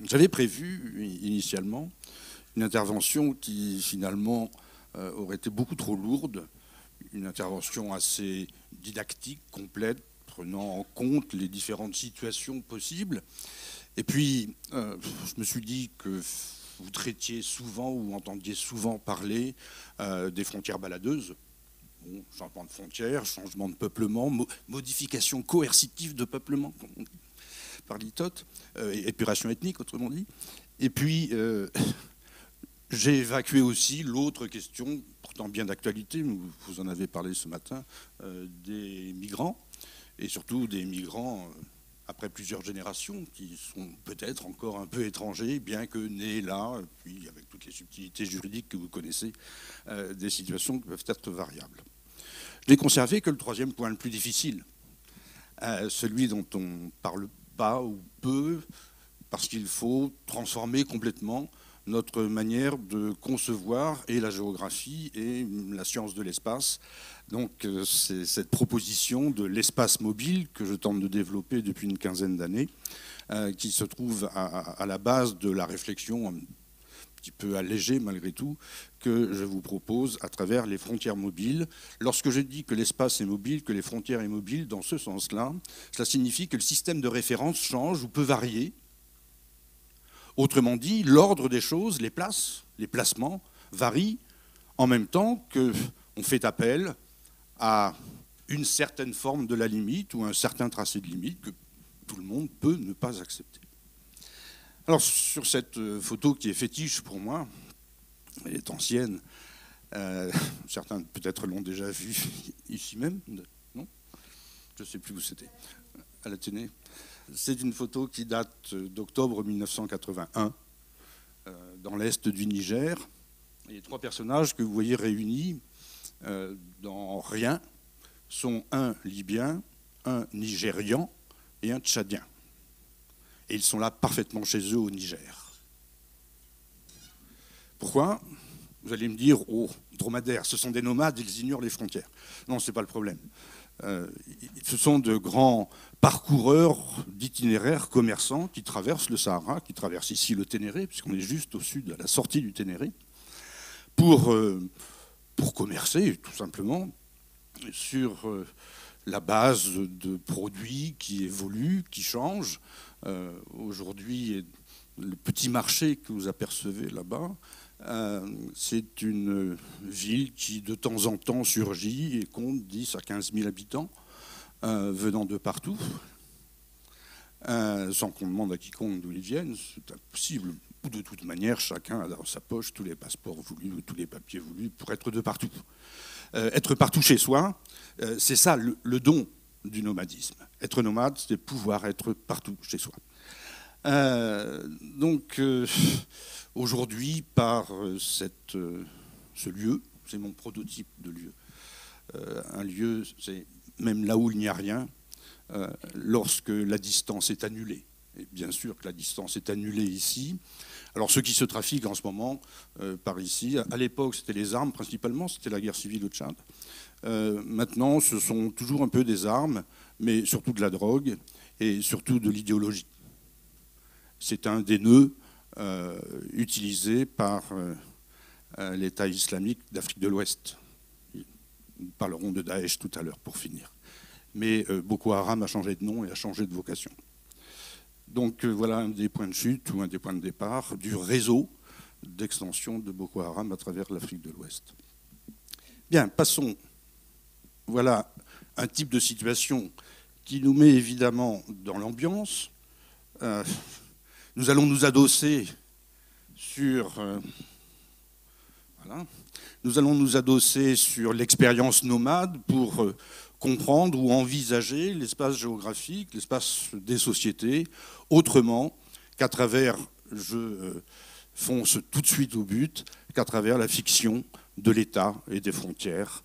J'avais prévu initialement une intervention qui finalement aurait été beaucoup trop lourde, une intervention assez didactique, complète, prenant en compte les différentes situations possibles. Et puis, je me suis dit que vous traitiez souvent ou entendiez souvent parler des frontières baladeuses. Bon, changement de frontières, changement de peuplement, modification coercitive de peuplement, comme on dit, par litote, épuration ethnique, autrement dit. Et puis, j'ai évacué aussi l'autre question, pourtant bien d'actualité, vous en avez parlé ce matin, des migrants, et surtout des migrants après plusieurs générations, qui sont peut-être encore un peu étrangers, bien que nés là, puis avec toutes les subtilités juridiques que vous connaissez, des situations qui peuvent être variables. Je n'ai conservé que le troisième point le plus difficile, celui dont on ne parle pas ou peu, parce qu'il faut transformer complètement notre manière de concevoir et la géographie et la science de l'espace. Donc c'est cette proposition de l'espace mobile que je tente de développer depuis une quinzaine d'années, qui se trouve à la base de la réflexion un petit peu allégée malgré tout, que je vous propose à travers les frontières mobiles. Lorsque je dis que l'espace est mobile, que les frontières sont mobiles, dans ce sens-là, cela signifie que le système de référence change ou peut varier. Autrement dit, l'ordre des choses, les places, les placements varient en même temps qu'on fait appel à une certaine forme de la limite ou un certain tracé de limite que tout le monde peut ne pas accepter. Alors sur cette photo qui est fétiche pour moi, elle est ancienne, certains peut-être l'ont déjà vue ici même, non? Je ne sais plus où c'était, à l'Athénée. C'est une photo qui date d'octobre 1981, dans l'est du Niger. Et les trois personnages que vous voyez réunis dans rien sont un Libyen, un Nigérian et un Tchadien. Et ils sont là parfaitement chez eux au Niger. Pourquoi? Vous allez me dire, oh, dromadaires, ce sont des nomades, ils ignorent les frontières. Non, ce n'est pas le problème. Ce sont de grands parcoureurs d'itinéraires commerçants qui traversent le Sahara, qui traversent ici le Ténéré, puisqu'on est juste au sud, à la sortie du Ténéré, pour commercer, tout simplement, sur la base de produits qui évoluent, qui changent. Aujourd'hui, le petit marché que vous apercevez là-bas, c'est une ville qui de temps en temps surgit et compte 10 à 15 000 habitants venant de partout, sans qu'on demande à quiconque d'où ils viennent, c'est impossible. De toute manière, chacun a dans sa poche tous les passeports voulus ou tous les papiers voulus pour être de partout. Être partout chez soi, c'est ça le don du nomadisme. Être nomade, c'est pouvoir être partout chez soi. Donc aujourd'hui, par ce lieu, c'est mon prototype de lieu. Un lieu, c'est même là où il n'y a rien, lorsque la distance est annulée. Et bien sûr que la distance est annulée ici. Alors ceux qui se trafiquent en ce moment par ici, à l'époque c'était les armes principalement, c'était la guerre civile au Tchad. Maintenant ce sont toujours un peu des armes, mais surtout de la drogue et surtout de l'idéologie. C'est un des nœuds utilisés par l'État islamique d'Afrique de l'Ouest. Nous parlerons de Daesh tout à l'heure pour finir. Mais Boko Haram a changé de nom et a changé de vocation. Donc voilà un des points de chute ou un des points de départ du réseau d'extension de Boko Haram à travers l'Afrique de l'Ouest. Bien, passons. Voilà un type de situation qui nous met évidemment dans l'ambiance. Nous allons nous adosser sur Nous allons nous adosser sur l'expérience nomade pour comprendre ou envisager l'espace géographique, l'espace des sociétés, autrement qu'à travers, je fonce tout de suite au but, qu'à travers la fiction de l'État et des frontières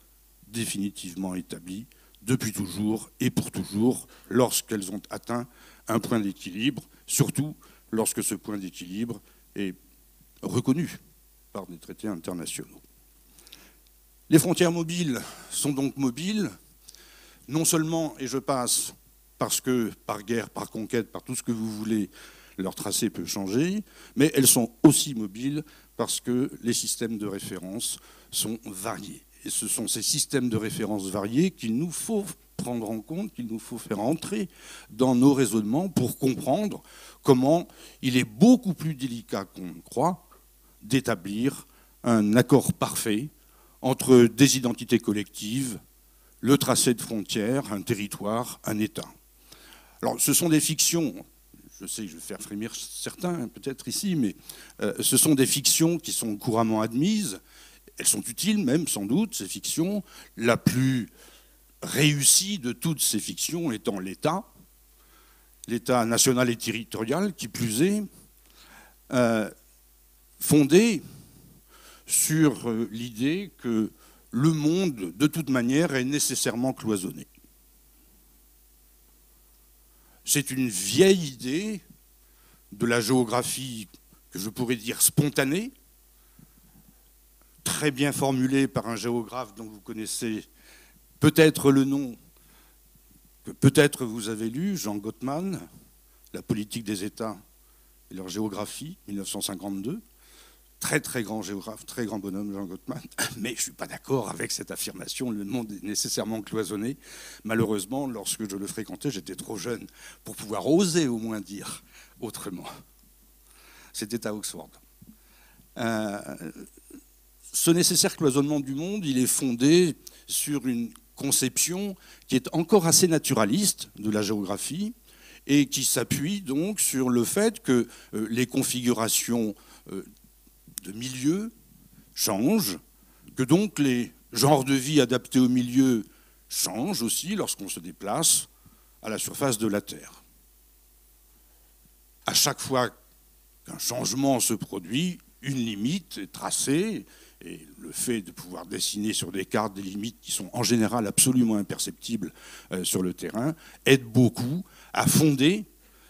définitivement établies depuis toujours et pour toujours, lorsqu'elles ont atteint un point d'équilibre, surtout lorsque ce point d'équilibre est reconnu par des traités internationaux. Les frontières mobiles sont donc mobiles, non seulement, et je passe, parce que par guerre, par conquête, par tout ce que vous voulez, leur tracé peut changer, mais elles sont aussi mobiles parce que les systèmes de référence sont variés. Et ce sont ces systèmes de référence variés qu'il nous faut prendre en compte, qu'il nous faut faire entrer dans nos raisonnements pour comprendre comment il est beaucoup plus délicat qu'on ne croit d'établir un accord parfait entre des identités collectives, le tracé de frontières, un territoire, un État. Alors, ce sont des fictions, je sais que je vais faire frémir certains peut-être ici, mais ce sont des fictions qui sont couramment admises. Elles sont utiles même, sans doute, ces fictions. La plus réussie de toutes ces fictions étant l'État national et territorial, qui plus est, fondé sur l'idée que le monde, de toute manière, est nécessairement cloisonné. C'est une vieille idée de la géographie que je pourrais dire spontanée, très bien formulée par un géographe dont vous connaissez peut-être le nom, que peut-être vous avez lu, Jean Gottman, La politique des États et leur géographie, 1952. Très très grand géographe, très grand bonhomme, Jean Gottman. Mais je ne suis pas d'accord avec cette affirmation, le monde est nécessairement cloisonné. Malheureusement, lorsque je le fréquentais, j'étais trop jeune pour pouvoir oser au moins dire autrement. C'était à Oxford. Ce nécessaire cloisonnement du monde, il est fondé sur une conception qui est encore assez naturaliste de la géographie et qui s'appuie donc sur le fait que les configurations de milieux changent, que donc les genres de vie adaptés au milieu changent aussi lorsqu'on se déplace à la surface de la Terre. À chaque fois qu'un changement se produit, une limite est tracée, et le fait de pouvoir dessiner sur des cartes des limites qui sont en général absolument imperceptibles sur le terrain aide beaucoup à fonder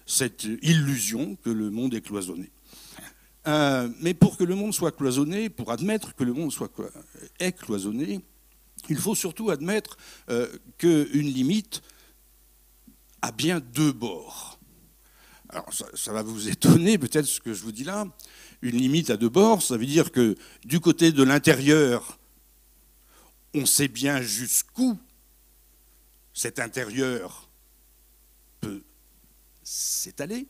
cette illusion que le monde est cloisonné. Mais pour que le monde soit cloisonné, pour admettre que le monde est cloisonné, il faut surtout admettre qu'une limite a bien deux bords. Alors ça va vous étonner peut-être ce que je vous dis là. Une limite à deux bords, ça veut dire que du côté de l'intérieur, on sait bien jusqu'où cet intérieur peut s'étaler,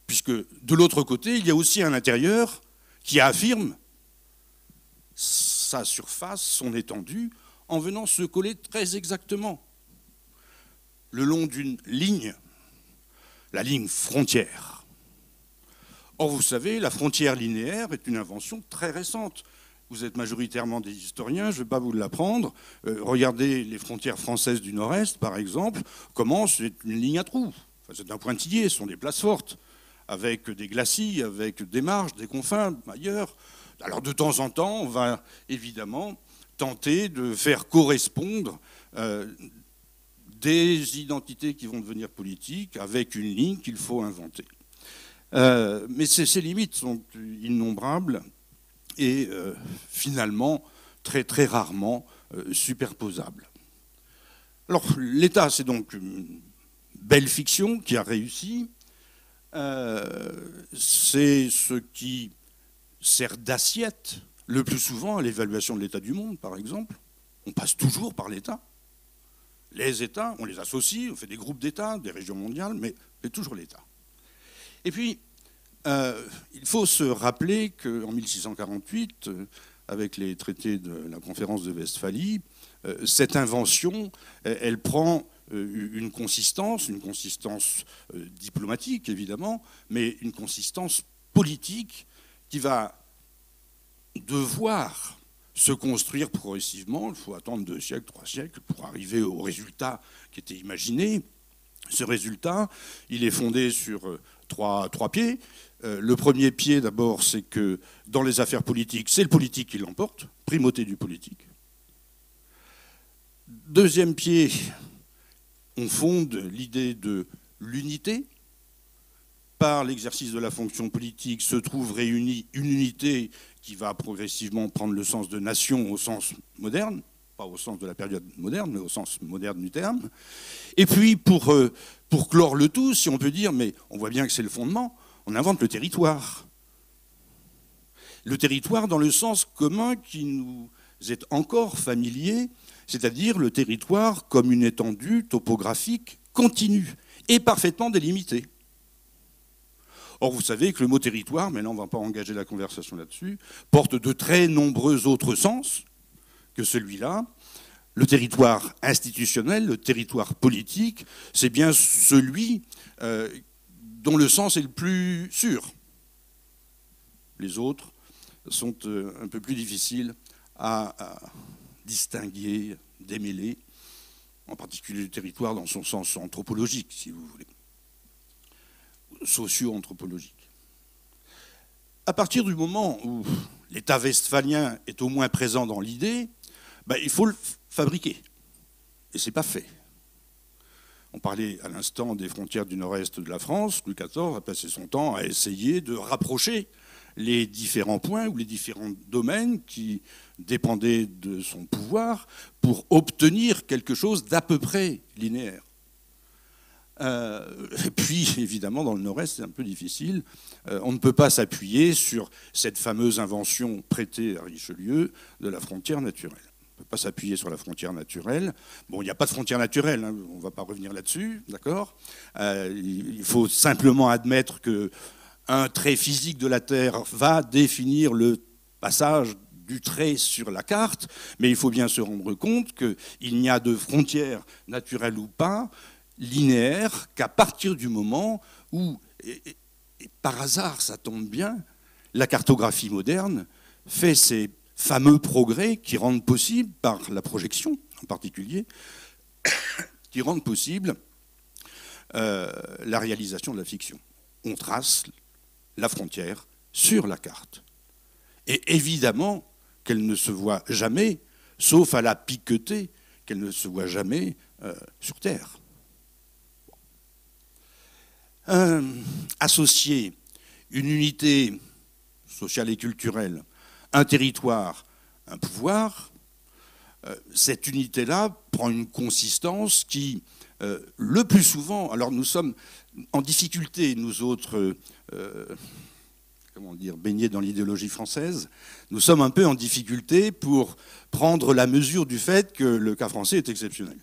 puisque de l'autre côté, il y a aussi un intérieur qui affirme sa surface, son étendue, en venant se coller très exactement le long d'une ligne, la ligne frontière. Or, vous savez, la frontière linéaire est une invention très récente. Vous êtes majoritairement des historiens, je ne vais pas vous l'apprendre. Regardez les frontières françaises du Nord-Est, par exemple, comment c'est une ligne à trous. Enfin, c'est un pointillé, ce sont des places fortes, avec des glacis, avec des marges, des confins ailleurs. Alors, de temps en temps, on va évidemment tenter de faire correspondre des identités qui vont devenir politiques avec une ligne qu'il faut inventer. Mais ces limites sont innombrables et finalement très très rarement superposables. Alors l'État, c'est donc une belle fiction qui a réussi. C'est ce qui sert d'assiette le plus souvent à l'évaluation de l'état du monde, par exemple. On passe toujours par l'État. Les États, on les associe, on fait des groupes d'États, des régions mondiales, mais c'est toujours l'État. Et puis, il faut se rappeler qu'en 1648, avec les traités de la conférence de Westphalie, cette invention, elle prend une consistance diplomatique, évidemment, mais une consistance politique qui va devoir se construire progressivement. Il faut attendre 2 siècles, 3 siècles pour arriver au résultat qui était imaginé. Ce résultat, il est fondé sur trois pieds. Le premier pied, d'abord, c'est que dans les affaires politiques, c'est le politique qui l'emporte, primauté du politique. Deuxième pied, on fonde l'idée de l'unité. Par l'exercice de la fonction politique se trouve réunie une unité qui va progressivement prendre le sens de nation au sens moderne, pas au sens de la période moderne, mais au sens moderne du terme. Et puis, pour clore le tout, si on peut dire, mais on voit bien que c'est le fondement, on invente le territoire. Le territoire dans le sens commun qui nous est encore familier, c'est-à-dire le territoire comme une étendue topographique continue et parfaitement délimitée. Or, vous savez que le mot territoire, mais là on ne va pas engager la conversation là-dessus, porte de très nombreux autres sens que celui-là. Le territoire institutionnel, le territoire politique, c'est bien celui dont le sens est le plus sûr. Les autres sont un peu plus difficiles à distinguer, démêler, en particulier le territoire dans son sens anthropologique, si vous voulez, socio-anthropologique. À partir du moment où l'État westphalien est au moins présent dans l'idée, il faut le fabriquer. Et ce n'est pas fait. On parlait à l'instant des frontières du nord-est de la France. Louis XIV a passé son temps à essayer de rapprocher les différents points ou les différents domaines qui dépendaient de son pouvoir pour obtenir quelque chose d'à peu près linéaire. Et puis, évidemment, dans le nord-est, c'est un peu difficile. On ne peut pas s'appuyer sur cette fameuse invention prêtée à Richelieu de la frontière naturelle. On ne peut pas s'appuyer sur la frontière naturelle. Bon, il n'y a pas de frontière naturelle, hein, on ne va pas revenir là-dessus, d'accord ? Il faut simplement admettre qu'un trait physique de la Terre va définir le passage du trait sur la carte, mais il faut bien se rendre compte qu'il n'y a de frontières naturelles ou pas, linéaire qu'à partir du moment où, et par hasard ça tombe bien, la cartographie moderne fait ces fameux progrès qui rendent possible, par la projection en particulier, qui rendent possible la réalisation de la fiction. On trace la frontière sur la carte. Et évidemment qu'elle ne se voit jamais, sauf à la piqueter, qu'elle ne se voit jamais sur Terre. Associer une unité sociale et culturelle, un territoire, un pouvoir, cette unité-là prend une consistance qui, le plus souvent, alors nous sommes en difficulté, nous autres, comment dire, baignés dans l'idéologie française, nous sommes un peu en difficulté pour prendre la mesure du fait que le cas français est exceptionnel.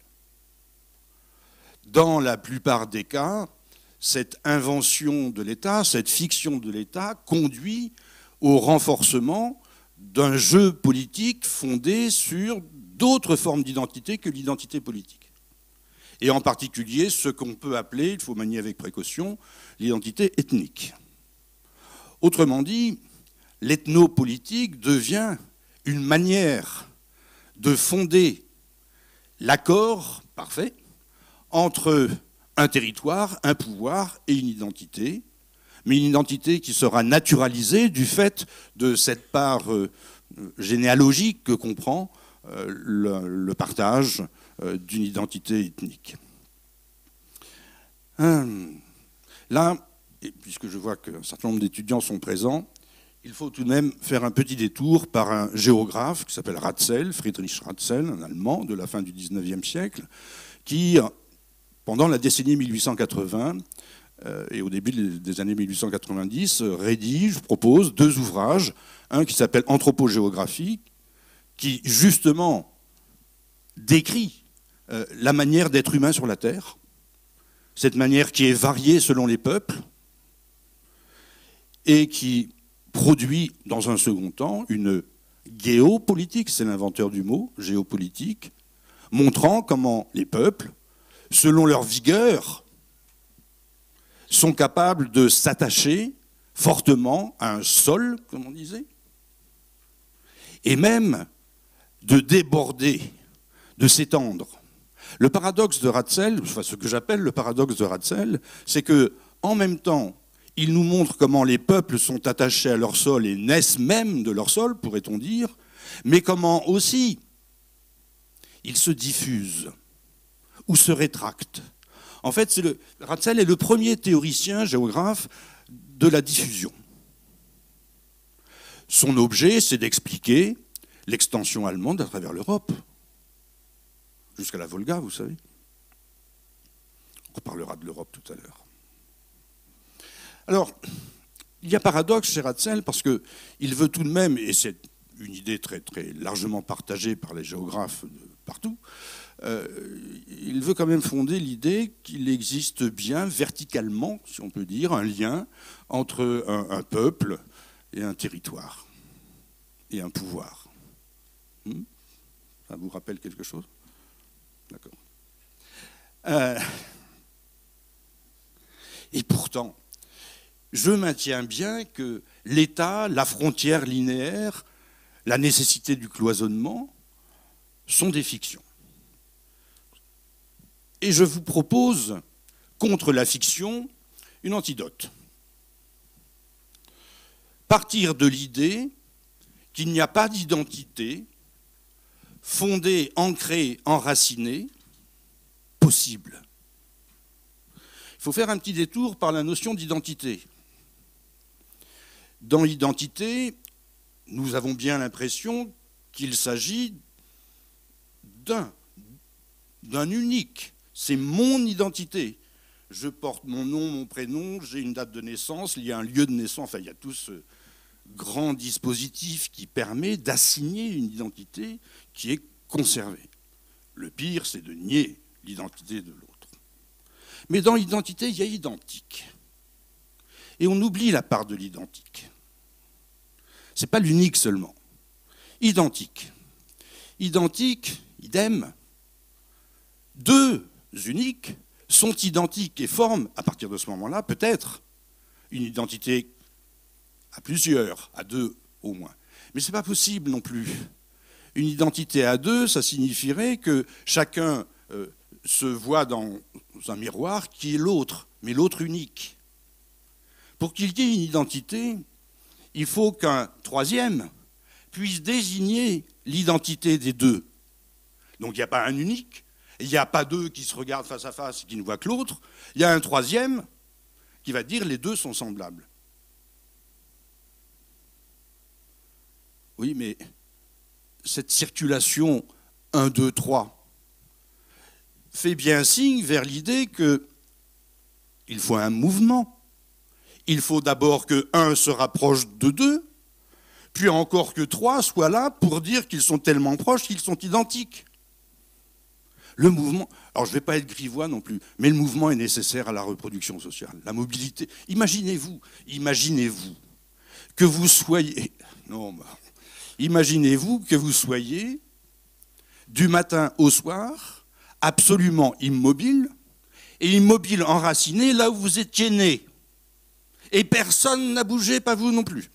Dans la plupart des cas, cette invention de l'État, cette fiction de l'État conduit au renforcement d'un jeu politique fondé sur d'autres formes d'identité que l'identité politique. Et en particulier ce qu'on peut appeler, il faut manier avec précaution, l'identité ethnique. Autrement dit, l'ethnopolitique devient une manière de fonder l'accord parfait entre un territoire, un pouvoir et une identité, mais une identité qui sera naturalisée du fait de cette part généalogique que comprend le partage d'une identité ethnique. Là, et puisque je vois qu'un certain nombre d'étudiants sont présents, il faut tout de même faire un petit détour par un géographe qui s'appelle Ratzel, Friedrich Ratzel, un Allemand de la fin du XIXe siècle, qui, pendant la décennie 1880 et au début des années 1890, propose deux ouvrages, un qui s'appelle Anthropogéographie, qui justement décrit la manière d'être humain sur la Terre, cette manière qui est variée selon les peuples, et qui produit dans un second temps une géopolitique, c'est l'inventeur du mot, géopolitique, montrant comment les peuples, selon leur vigueur, sont capables de s'attacher fortement à un sol, comme on disait, et même de déborder, de s'étendre. Le paradoxe de Ratzel, enfin ce que j'appelle le paradoxe de Ratzel, c'est que en même temps, il nous montre comment les peuples sont attachés à leur sol et naissent même de leur sol, pourrait-on dire, mais comment aussi ils se diffusent ou se rétractent. En fait, Ratzel est le premier théoricien, géographe, de la diffusion. Son objet, c'est d'expliquer l'extension allemande à travers l'Europe. jusqu'à la Volga, vous savez. On reparlera de l'Europe tout à l'heure. Alors, il y a paradoxe chez Ratzel parce qu'il veut tout de même, et c'est une idée très, très largement partagée par les géographes de partout, il veut quand même fonder l'idée qu'il existe bien verticalement, si on peut dire, un lien entre un peuple et un territoire et un pouvoir. Ça vous rappelle quelque chose? D'accord. Et pourtant, je maintiens bien que l'État, la frontière linéaire, la nécessité du cloisonnement sont des fictions. Et je vous propose, contre la fiction, une antidote. Partir de l'idée qu'il n'y a pas d'identité fondée, ancrée, enracinée, possible. Il faut faire un petit détour par la notion d'identité. Dans l'identité, nous avons bien l'impression qu'il s'agit d'un unique. C'est mon identité. Je porte mon nom, mon prénom, j'ai une date de naissance, il y a un lieu de naissance, enfin il y a tout ce grand dispositif qui permet d'assigner une identité qui est conservée. Le pire, c'est de nier l'identité de l'autre. Mais dans l'identité, il y a identique. Et on oublie la part de l'identique. Ce n'est pas l'unique seulement. Identique. Identique, idem. Deux uniques sont identiques et forment, à partir de ce moment-là, peut-être une identité à plusieurs, à deux au moins. Mais ce n'est pas possible non plus. Une identité à deux, ça signifierait que chacun se voit dans un miroir qui est l'autre, mais l'autre unique. Pour qu'il y ait une identité, il faut qu'un troisième puisse désigner l'identité des deux. Donc il n'y a pas un unique, il n'y a pas deux qui se regardent face à face et qui ne voient que l'autre, il y a un troisième qui va dire les deux sont semblables. Oui, mais cette circulation 1, 2, 3 fait bien signe vers l'idée qu'il faut un mouvement. Il faut d'abord que 1 se rapproche de 2, puis encore que 3 soient là pour dire qu'ils sont tellement proches qu'ils sont identiques. Le mouvement, alors je ne vais pas être grivois non plus, mais le mouvement est nécessaire à la reproduction sociale, la mobilité. Imaginez-vous que vous soyez... Imaginez-vous que vous soyez, du matin au soir, absolument immobile, et immobile enraciné là où vous étiez né. Et personne n'a bougé, pas vous non plus.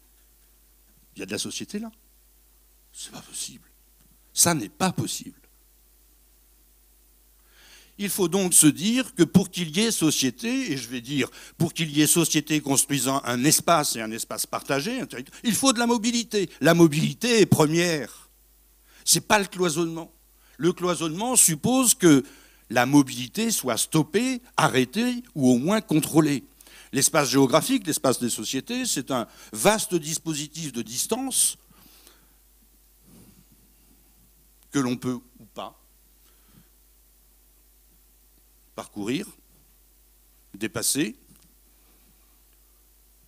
Il y a de la société là. C'est pas possible. Ça n'est pas possible. Il faut donc se dire que pour qu'il y ait société, et je vais dire pour qu'il y ait société construisant un espace et un espace partagé, un territoire, il faut de la mobilité. La mobilité est première. Ce n'est pas le cloisonnement. Le cloisonnement suppose que la mobilité soit stoppée, arrêtée ou au moins contrôlée. L'espace géographique, l'espace des sociétés, c'est un vaste dispositif de distance que l'on peut ou pas parcourir, dépasser.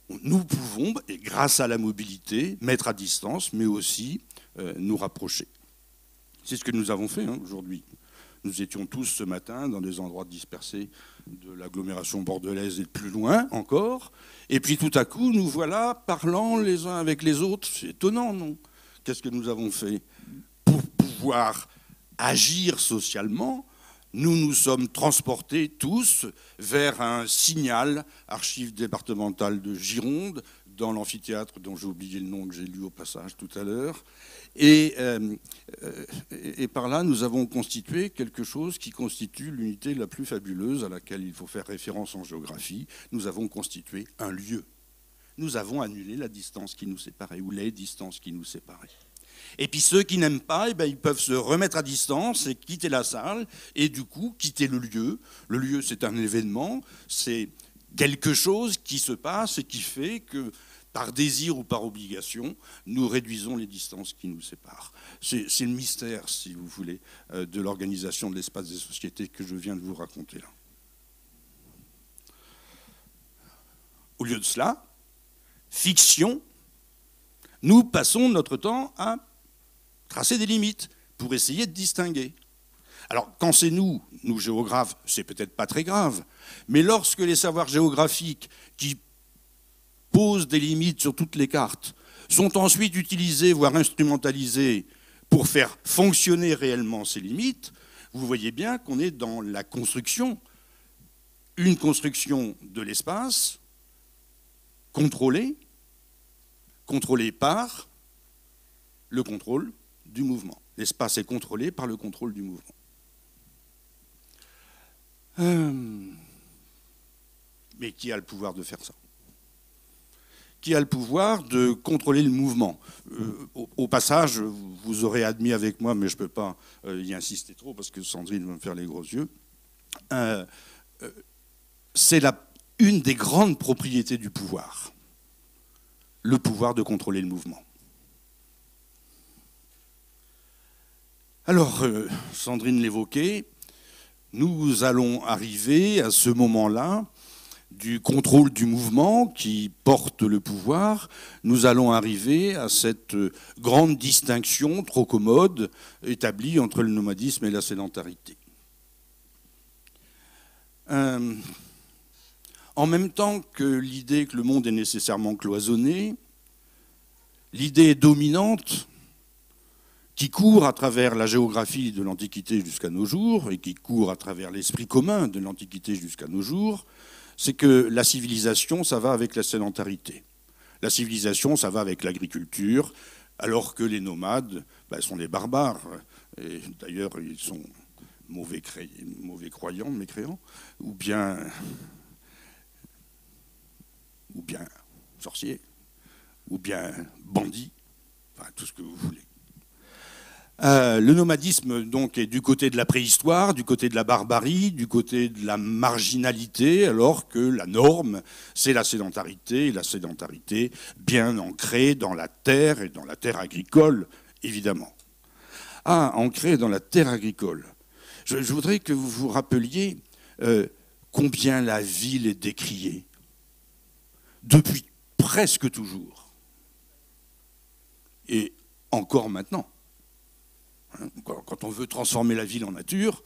Nous pouvons, et grâce à la mobilité, mettre à distance, mais aussi nous rapprocher. C'est ce que nous avons fait aujourd'hui. Nous étions tous ce matin dans des endroits dispersés de l'agglomération bordelaise et de plus loin encore. Et puis tout à coup, nous voilà parlant les uns avec les autres. C'est étonnant, non? Qu'est-ce que nous avons fait? Pour pouvoir agir socialement, nous nous sommes transportés tous vers un signal, archives départementales de Gironde, dans l'amphithéâtre dont j'ai oublié le nom que j'ai lu au passage tout à l'heure. Et par là, nous avons constitué quelque chose qui constitue l'unité la plus fabuleuse à laquelle il faut faire référence en géographie. Nous avons constitué un lieu. Nous avons annulé la distance qui nous séparait, ou les distances qui nous séparaient. Et puis ceux qui n'aiment pas, ils peuvent se remettre à distance et quitter la salle, et du coup quitter le lieu. Le lieu, c'est un événement, c'est quelque chose qui se passe et qui fait que par désir ou par obligation, nous réduisons les distances qui nous séparent. C'est le mystère, si vous voulez, de l'organisation de l'espace des sociétés que je viens de vous raconter là. Au lieu de cela, fiction, nous passons notre temps à tracer des limites pour essayer de distinguer. Alors, quand c'est nous géographes, c'est peut-être pas très grave, mais lorsque les savoirs géographiques qui posent des limites sur toutes les cartes sont ensuite utilisés, voire instrumentalisés, pour faire fonctionner réellement ces limites, vous voyez bien qu'on est dans la construction, une construction de l'espace contrôlée par le contrôle du mouvement. L'espace est contrôlé par le contrôle du mouvement. Mais qui a le pouvoir de faire ça? Qui a le pouvoir de contrôler le mouvement? Au passage, vous aurez admis avec moi, mais je ne peux pas y insister trop parce que Sandrine va me faire les gros yeux, c'est une des grandes propriétés du pouvoir, le pouvoir de contrôler le mouvement. Alors, Sandrine l'évoquait, nous allons arriver à ce moment-là du contrôle du mouvement qui porte le pouvoir, nous allons arriver à cette grande distinction trop commode établie entre le nomadisme et la sédentarité. En même temps que l'idée que le monde est nécessairement cloisonné, l'idée dominante qui court à travers la géographie de l'Antiquité jusqu'à nos jours et qui court à travers l'esprit commun de l'Antiquité jusqu'à nos jours, c'est que la civilisation, ça va avec la sédentarité. La civilisation, ça va avec l'agriculture, alors que les nomades sont des barbares. Et d'ailleurs, ils sont mauvais croyants, mécréants, ou bien sorciers, ou bien bandits, enfin tout ce que vous voulez. Le nomadisme donc est du côté de la préhistoire, du côté de la barbarie, du côté de la marginalité, alors que la norme, c'est la sédentarité, et la sédentarité bien ancrée dans la terre et dans la terre agricole, évidemment. Ancrée dans la terre agricole. Je voudrais que vous vous rappeliez combien la ville est décriée, depuis presque toujours, et encore maintenant. Quand on veut transformer la ville en nature,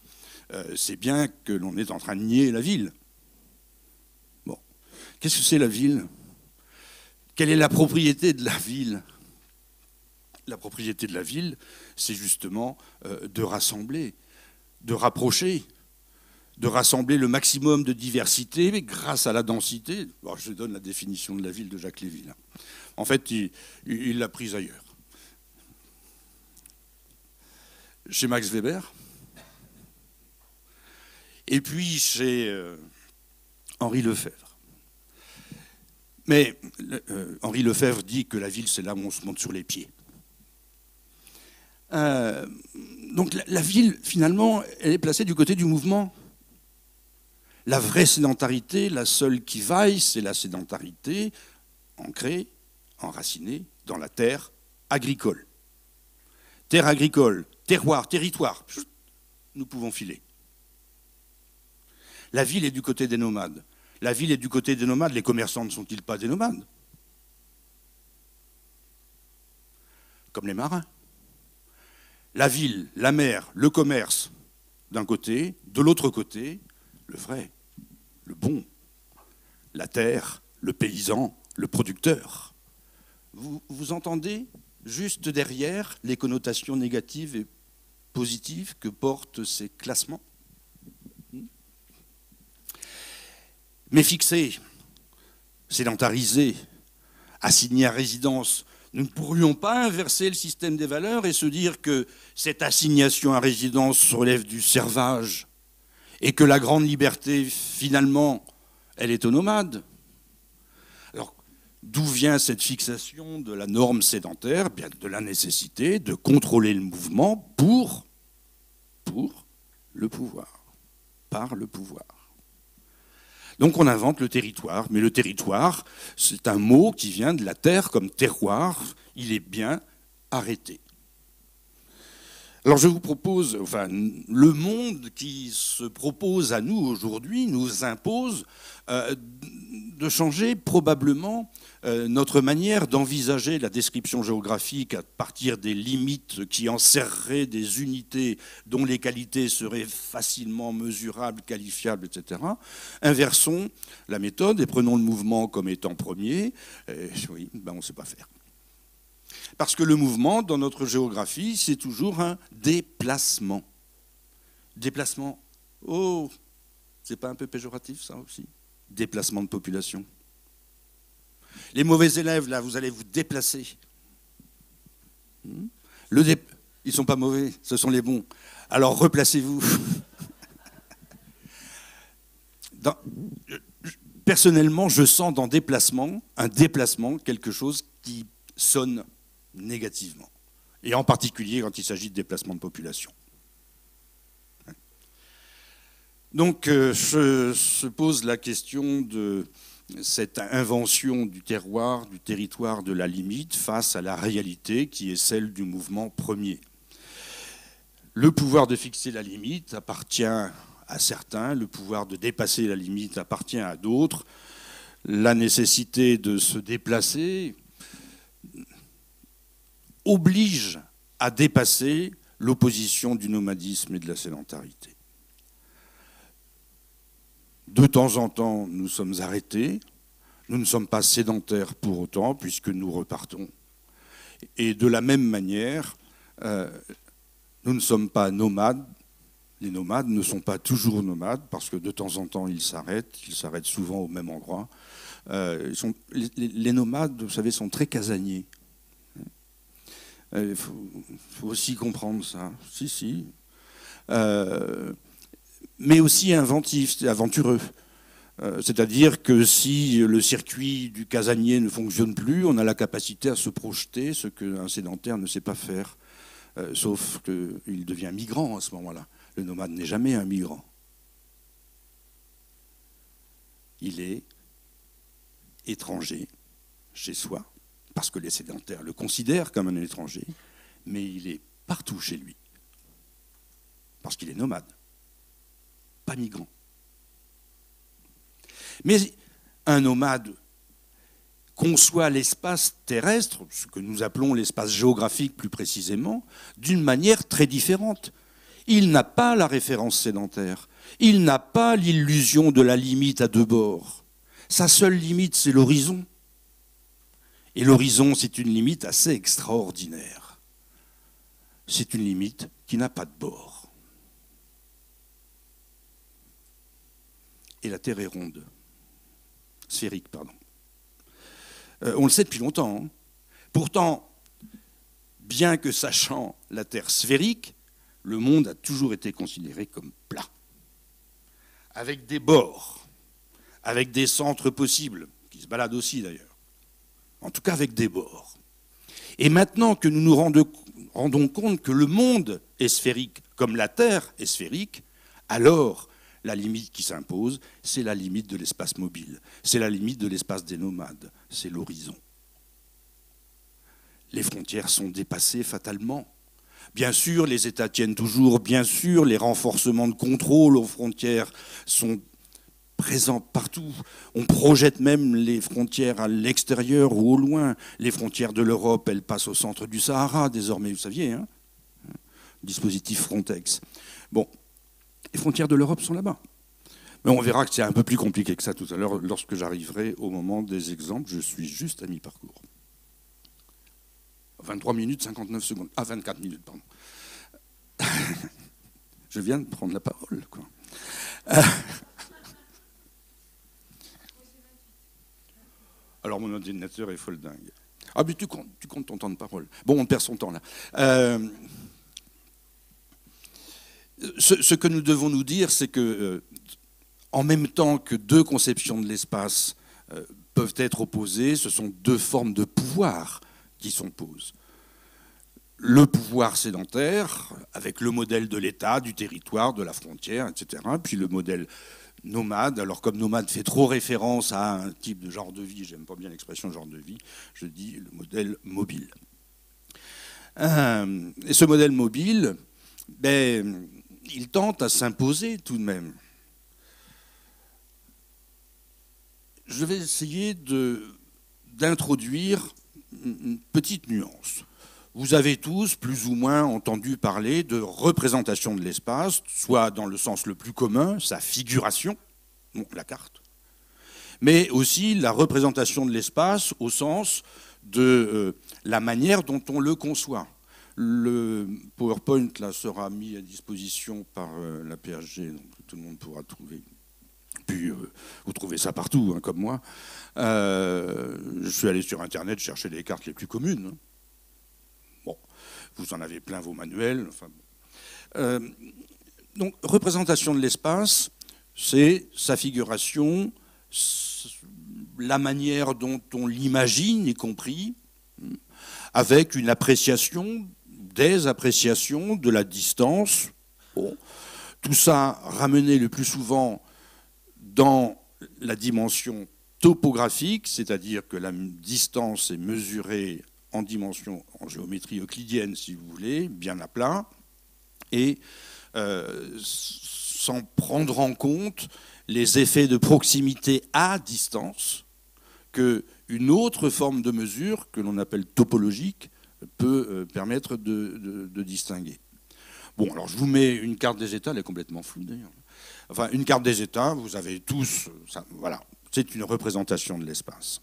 c'est bien que l'on est en train de nier la ville. Bon. Qu'est-ce que c'est la ville? Quelle est la propriété de la ville? La propriété de la ville, c'est justement de rassembler, de rapprocher, de rassembler le maximum de diversité, mais grâce à la densité. Bon, je donne la définition de la ville de Jacques Lévy. En fait, il l'a prise ailleurs. Chez Max Weber, et puis chez Henri Lefebvre. Mais Henri Lefebvre dit que la ville, c'est là où on se monte sur les pieds. Donc la ville, finalement, elle est placée du côté du mouvement. La vraie sédentarité, la seule qui vaille, c'est la sédentarité ancrée, enracinée dans la terre agricole. Terre agricole, terroir, territoire, nous pouvons filer. La ville est du côté des nomades. La ville est du côté des nomades. Les commerçants ne sont-ils pas des nomades? Comme les marins. La ville, la mer, le commerce, d'un côté. De l'autre côté, le vrai, le bon, la terre, le paysan, le producteur. Vous entendez juste derrière les connotations négatives et positives que portent ces classements? Mais fixés, sédentarisés, assignés à résidence, nous ne pourrions pas inverser le système des valeurs et se dire que cette assignation à résidence relève du servage et que la grande liberté, finalement, elle est aux nomades. Alors, d'où vient cette fixation de la norme sédentaire? Bien, de la nécessité de contrôler le mouvement pour le pouvoir, par le pouvoir. Donc on invente le territoire, mais le territoire, c'est un mot qui vient de la terre comme terroir, il est bien arrêté. Alors je vous propose, enfin le monde qui se propose à nous aujourd'hui nous impose de changer probablement notre manière d'envisager la description géographique à partir des limites qui enserreraient des unités dont les qualités seraient facilement mesurables, qualifiables, etc. Inversons la méthode et prenons le mouvement comme étant premier. Oui, ben on ne sait pas faire. Parce que le mouvement, dans notre géographie, c'est toujours un déplacement. Déplacement, oh, c'est pas un peu péjoratif ça aussi? Déplacement de population. Les mauvais élèves, là, vous allez vous déplacer. Ils ne sont pas mauvais, ce sont les bons. Alors replacez-vous. Personnellement, je sens dans un déplacement, quelque chose qui sonne négativement. Et en particulier quand il s'agit de déplacement de population. Donc, se pose la question de cette invention du terroir, du territoire, de la limite face à la réalité qui est celle du mouvement premier. Le pouvoir de fixer la limite appartient à certains, le pouvoir de dépasser la limite appartient à d'autres. La nécessité de se déplacer oblige à dépasser l'opposition du nomadisme et de la sédentarité. De temps en temps, nous sommes arrêtés. Nous ne sommes pas sédentaires pour autant, puisque nous repartons. Et de la même manière, nous ne sommes pas nomades. Les nomades ne sont pas toujours nomades, parce que de temps en temps, ils s'arrêtent souvent au même endroit. Les nomades, vous savez, sont très casaniers. Il faut aussi comprendre ça. Si. Mais aussi inventif, aventureux. C'est-à-dire que si le circuit du casanier ne fonctionne plus, on a la capacité à se projeter, ce qu'un sédentaire ne sait pas faire. Sauf qu'il devient migrant à ce moment-là. Le nomade n'est jamais un migrant. Il est étranger chez soi, parce que les sédentaires le considèrent comme un étranger, mais il est partout chez lui, parce qu'il est nomade. Pas migrant. Mais un nomade conçoit l'espace terrestre, ce que nous appelons l'espace géographique plus précisément, d'une manière très différente. Il n'a pas la référence sédentaire. Il n'a pas l'illusion de la limite à deux bords. Sa seule limite, c'est l'horizon. Et l'horizon, c'est une limite assez extraordinaire. C'est une limite qui n'a pas de bord. Et la Terre est ronde. Sphérique, pardon. On le sait depuis longtemps. Hein. Pourtant, bien que sachant la Terre sphérique, le monde a toujours été considéré comme plat. Avec des bords, avec des centres possibles, qui se baladent aussi d'ailleurs. En tout cas avec des bords. Et maintenant que nous nous rendons compte que le monde est sphérique, comme la Terre est sphérique, alors la limite qui s'impose, c'est la limite de l'espace mobile. C'est la limite de l'espace des nomades. C'est l'horizon. Les frontières sont dépassées fatalement. Bien sûr, les États tiennent toujours. Bien sûr, les renforcements de contrôle aux frontières sont présents partout. On projette même les frontières à l'extérieur ou au loin. Les frontières de l'Europe, elles passent au centre du Sahara désormais, vous saviez, hein ? Dispositif Frontex. Bon. Les frontières de l'Europe sont là-bas. Mais on verra que c'est un peu plus compliqué que ça tout à l'heure lorsque j'arriverai au moment des exemples. Je suis juste à mi-parcours. 23 minutes, 59 secondes. Ah, 24 minutes, pardon. Je viens de prendre la parole, quoi. Alors, mon ordinateur est folle dingue. Ah, mais tu comptes ton temps de parole. Bon, on perd son temps, là. Ce que nous devons nous dire, c'est que, en même temps que deux conceptions de l'espace peuvent être opposées, ce sont deux formes de pouvoir qui s'opposent. Le pouvoir sédentaire, avec le modèle de l'État, du territoire, de la frontière, etc., puis le modèle nomade. Alors comme nomade fait trop référence à un type de genre de vie, j'aime pas bien l'expression genre de vie, je dis le modèle mobile. Et ce modèle mobile, ben, il tente à s'imposer tout de même. Je vais essayer d'introduire une petite nuance. Vous avez tous plus ou moins entendu parler de représentation de l'espace, soit dans le sens le plus commun, sa figuration, bon, la carte, mais aussi la représentation de l'espace au sens de la manière dont on le conçoit. Le PowerPoint là, sera mis à disposition par la PHG, donc tout le monde pourra trouver. Puis vous trouvez ça partout, hein, comme moi. Je suis allé sur Internet chercher les cartes les plus communes. Bon, vous en avez plein vos manuels. Enfin, bon. Donc, représentation de l'espace, c'est sa figuration, la manière dont on l'imagine, y compris, avec une appréciation, des appréciations de la distance. Bon. Tout ça ramené le plus souvent dans la dimension topographique, c'est-à-dire que la distance est mesurée en dimension, en géométrie euclidienne, si vous voulez, bien à plat, et sans prendre en compte les effets de proximité à distance qu'une autre forme de mesure, que l'on appelle topologique, peut permettre de distinguer. Bon, alors je vous mets une carte des États, elle est complètement floue d'ailleurs. Enfin, une carte des États, vous avez tous, ça, voilà, c'est une représentation de l'espace.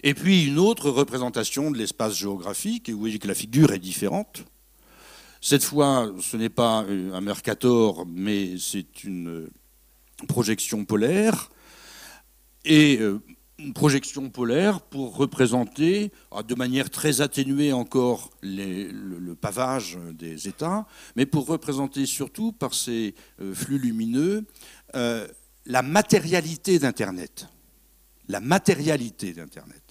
Et puis une autre représentation de l'espace géographique, et vous voyez que la figure est différente. Cette fois, ce n'est pas un Mercator, mais c'est une projection polaire. Et une projection polaire pour représenter, de manière très atténuée encore, le pavage des États, mais pour représenter surtout par ces flux lumineux la matérialité d'Internet. La matérialité d'Internet.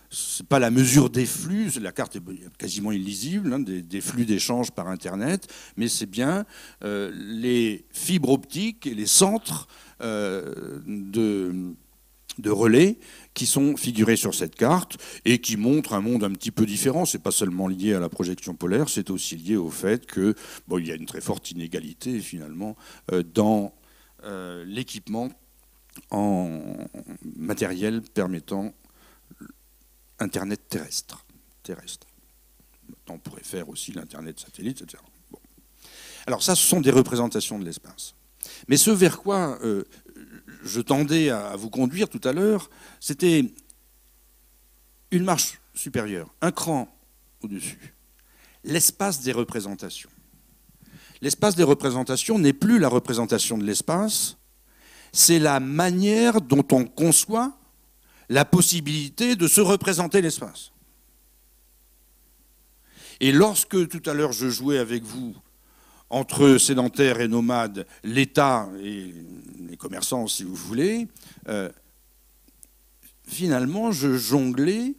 Ce n'est pas la mesure des flux, la carte est quasiment illisible, hein, des flux d'échange par Internet, mais c'est bien les fibres optiques et les centres de relais qui sont figurés sur cette carte et qui montrent un monde un petit peu différent. Ce n'est pas seulement lié à la projection polaire, c'est aussi lié au fait que bon, il y a une très forte inégalité finalement dans l'équipement en matériel permettant Internet terrestre. Maintenant, on pourrait faire aussi l'Internet satellite, etc. Bon. Alors ça, ce sont des représentations de l'espace. Mais ce vers quoi je tendais à vous conduire tout à l'heure, c'était une marche supérieure, un cran au-dessus. L'espace des représentations. L'espace des représentations n'est plus la représentation de l'espace, c'est la manière dont on conçoit la possibilité de se représenter l'espace. Et lorsque tout à l'heure je jouais avec vous entre sédentaires et nomades, l'État et les commerçants, si vous voulez, finalement, je jonglais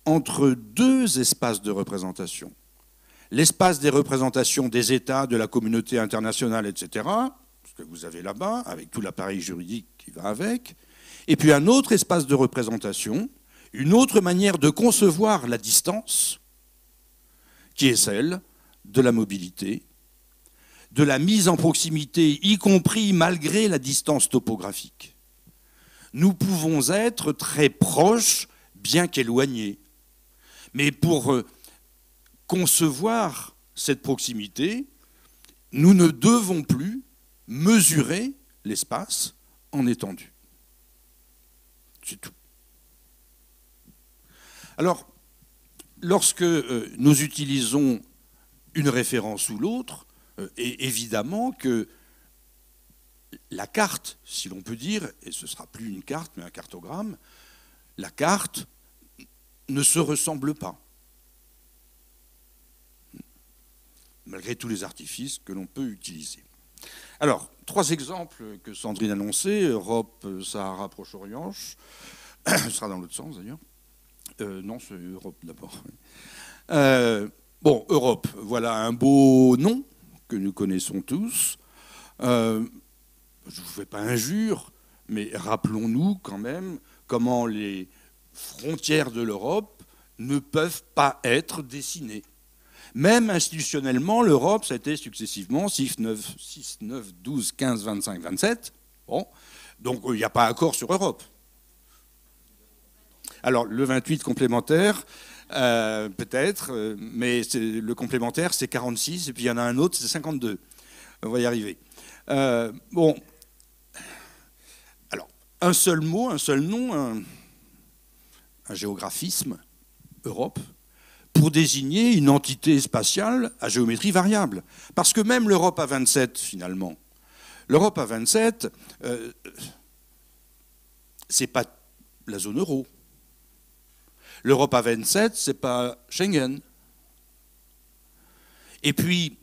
entre deux espaces de représentation. L'espace des représentations des États, de la communauté internationale, etc., ce que vous avez là-bas, avec tout l'appareil juridique qui va avec, et puis un autre espace de représentation, une autre manière de concevoir la distance, qui est celle de la mobilité, de la mise en proximité, y compris malgré la distance topographique. Nous pouvons être très proches, bien qu'éloignés. Mais pour concevoir cette proximité, nous ne devons plus mesurer l'espace en étendue. C'est tout. Alors, lorsque nous utilisons une référence ou l'autre, et évidemment que la carte, si l'on peut dire, et ce ne sera plus une carte mais un cartogramme, la carte ne se ressemble pas, malgré tous les artifices que l'on peut utiliser. Alors, 3 exemples que Sandrine annonçait, Europe, Sahara, Proche-Orient, ce sera dans l'autre sens d'ailleurs. Non, c'est Europe d'abord. Bon, Europe, voilà un beau nom que nous connaissons tous. Je je ne vous fais pas injure, mais rappelons-nous quand même comment les frontières de l'Europe ne peuvent pas être dessinées. Même institutionnellement, l'Europe, ça a été successivement 6, 9, 12, 15, 25, 27. Bon. Donc il n'y a pas accord sur Europe. Alors le 28 complémentaire, peut-être, mais le complémentaire c'est 46, et puis il y en a un autre, c'est 52. On va y arriver. Bon. Alors, un seul mot, un seul nom, un géographisme, Europe, pour désigner une entité spatiale à géométrie variable. Parce que même l'Europe à 27, finalement, l'Europe à 27, c'est pas la zone euro. L'Europe à 27, c'est pas Schengen. Et puis,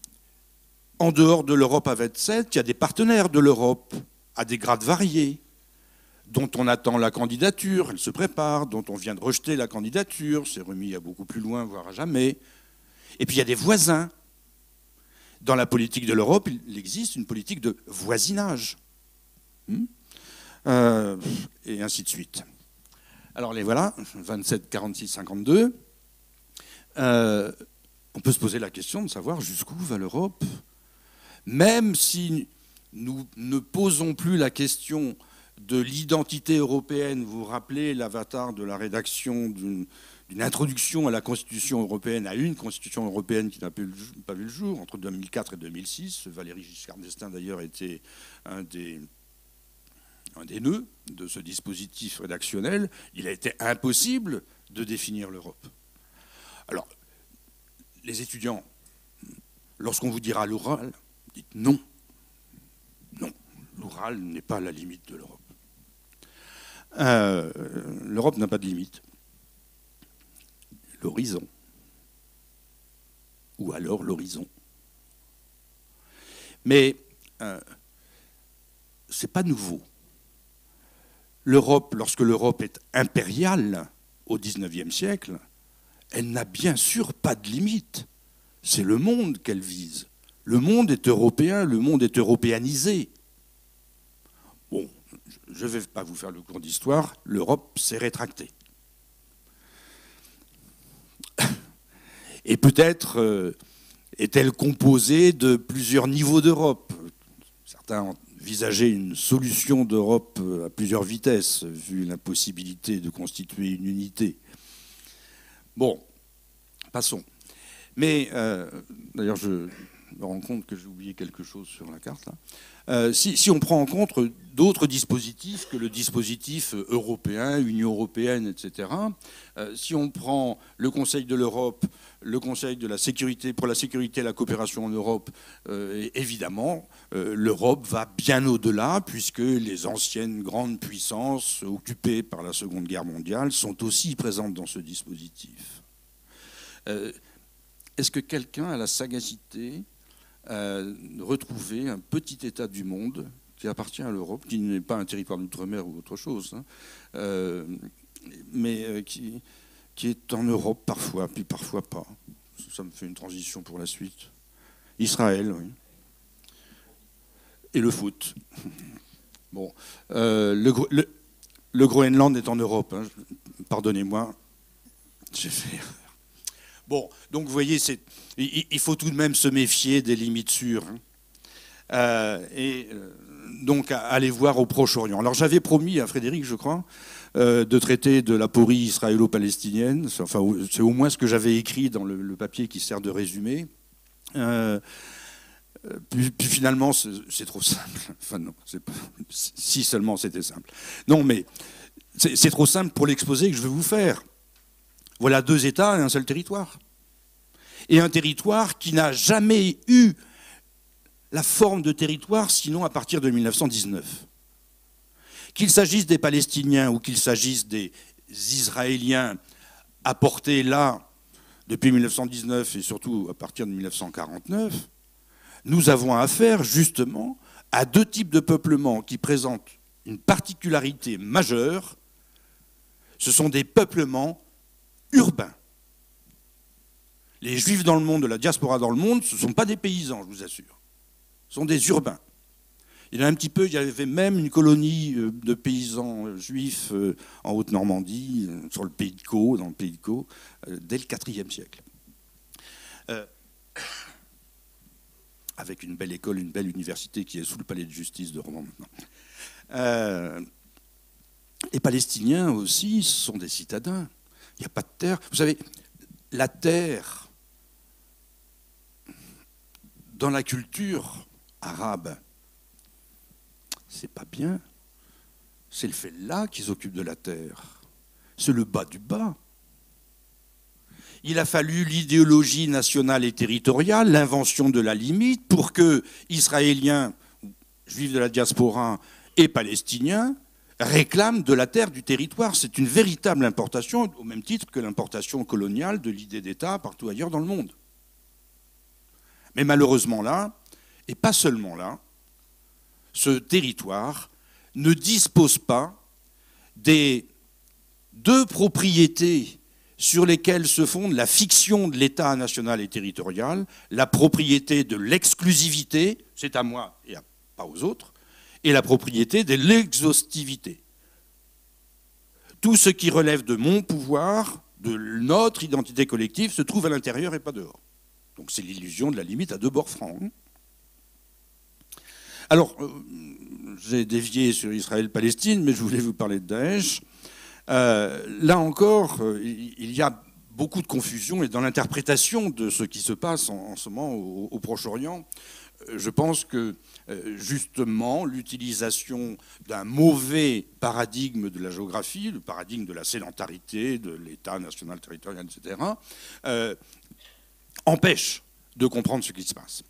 en dehors de l'Europe à 27, il y a des partenaires de l'Europe à des grades variés, dont on attend la candidature, elle se prépare, dont on vient de rejeter la candidature, c'est remis à beaucoup plus loin, voire à jamais. Et puis il y a des voisins. Dans la politique de l'Europe, il existe une politique de voisinage. Et ainsi de suite. Alors les voilà, 27, 46, 52. On peut se poser la question de savoir jusqu'où va l'Europe. Même si nous ne posons plus la question de l'identité européenne, vous vous rappelez l'avatar de la rédaction d'une introduction à la Constitution européenne, à une Constitution européenne qui n'a pas vu le jour, entre 2004 et 2006. Valéry Giscard d'Estaing, d'ailleurs, était un des nœuds de ce dispositif rédactionnel. Il a été impossible de définir l'Europe. Alors, les étudiants, lorsqu'on vous dira l'Oural, dites non. Non, l'Oural n'est pas la limite de l'Europe. L'Europe n'a pas de limite. L'horizon. Ou alors l'horizon. Mais ce n'est pas nouveau. L'Europe, lorsque l'Europe est impériale au XIXe siècle, elle n'a bien sûr pas de limite. C'est le monde qu'elle vise. Le monde est européen, le monde est européanisé. Bon, je ne vais pas vous faire le cours d'histoire, l'Europe s'est rétractée. Et peut-être est-elle composée de plusieurs niveaux d'Europe. Certains envisageaient une solution d'Europe à plusieurs vitesses, vu l'impossibilité de constituer une unité. Bon, passons. Mais, d'ailleurs, je me rends compte que j'ai oublié quelque chose sur la carte, là. Si on prend en compte d'autres dispositifs que le dispositif européen, Union européenne, etc., si on prend le Conseil de l'Europe, le Conseil de la sécurité, pour la sécurité et la coopération en Europe, évidemment, l'Europe va bien au-delà, puisque les anciennes grandes puissances occupées par la Seconde Guerre mondiale sont aussi présentes dans ce dispositif. Est-ce que quelqu'un a la sagacité de retrouver un petit État du monde qui appartient à l'Europe, qui n'est pas un territoire d'outre-mer ou autre chose, hein, mais qui est en Europe parfois, puis parfois pas. Ça me fait une transition pour la suite. Israël, oui. Et le foot. Bon, le Groenland est en Europe, hein, pardonnez-moi, j'ai fait... Bon, donc vous voyez, il faut tout de même se méfier des limites sûres. Hein. Donc, aller voir au Proche-Orient. Alors, j'avais promis à Frédéric, je crois, de traiter de l'aporie israélo-palestinienne. Enfin, c'est au moins ce que j'avais écrit dans le papier qui sert de résumé. Puis finalement, c'est trop simple. Enfin, non, si seulement c'était simple. Non, mais c'est trop simple pour l'exposé que je vais vous faire. Voilà 2 États et un seul territoire. Et un territoire qui n'a jamais eu la forme de territoire, sinon à partir de 1919. Qu'il s'agisse des Palestiniens ou qu'il s'agisse des Israéliens apportés là depuis 1919 et surtout à partir de 1949, nous avons affaire justement à 2 types de peuplements qui présentent une particularité majeure. Ce sont des peuplements urbains. Les Juifs dans le monde, de la diaspora dans le monde, ce ne sont pas des paysans, je vous assure. Ce sont des urbains. Il y a un petit peu, il y avait même une colonie de paysans juifs en Haute-Normandie, sur le pays de Caux, dans le pays de Caux, dès le IVe siècle. Avec une belle école, une belle université qui est sous le palais de justice de Rouen maintenant. Les Palestiniens aussi sont des citadins. Il n'y a pas de terre. Vous savez, la terre, dans la culture arabe, c'est pas bien. C'est le fellah qui s'occupe de la terre. C'est le bas du bas. Il a fallu l'idéologie nationale et territoriale, l'invention de la limite, pour que Israéliens, juifs de la diaspora et Palestiniens réclament de la terre, du territoire. C'est une véritable importation, au même titre que l'importation coloniale de l'idée d'État partout ailleurs dans le monde. Mais malheureusement là, et pas seulement là, ce territoire ne dispose pas des deux propriétés sur lesquelles se fonde la fiction de l'État national et territorial, la propriété de l'exclusivité, c'est à moi et pas aux autres, et la propriété de l'exhaustivité. Tout ce qui relève de mon pouvoir, de notre identité collective, se trouve à l'intérieur et pas dehors. Donc c'est l'illusion de la limite à deux bords francs. Alors, j'ai dévié sur Israël-Palestine, mais je voulais vous parler de Daesh. Là encore, il y a beaucoup de confusion et dans l'interprétation de ce qui se passe en ce moment au Proche-Orient. Je pense que justement l'utilisation d'un mauvais paradigme de la géographie, le paradigme de la sédentarité, de l'État national, territorial, etc., empêche de comprendre ce qui se passe.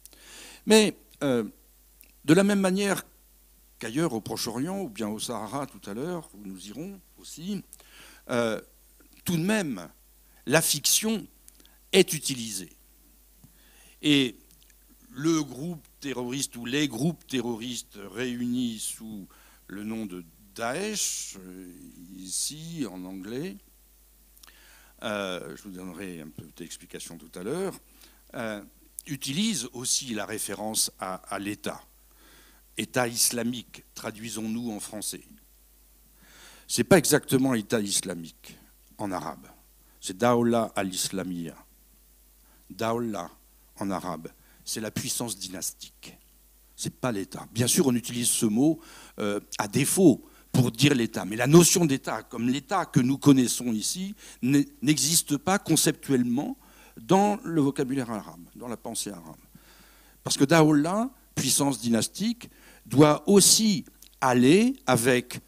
Mais de la même manière qu'ailleurs au Proche-Orient ou bien au Sahara tout à l'heure, où nous irons aussi, tout de même, la fiction est utilisée. Et le groupe terroriste ou les groupes terroristes réunis sous le nom de Daesh, ici en anglais, je vous donnerai un peu d'explication tout à l'heure, utilisent aussi la référence à l'État. État islamique, traduisons-nous en français. Ce n'est pas exactement État islamique en arabe. C'est Dawla al-Islamiyya. Dawla en arabe, c'est la puissance dynastique. Ce n'est pas l'État. Bien sûr, on utilise ce mot à défaut pour dire l'État. Mais la notion d'État, comme l'État que nous connaissons ici, n'existe pas conceptuellement dans le vocabulaire arabe, dans la pensée arabe. Parce que Dawla, puissance dynastique, doit aussi aller avec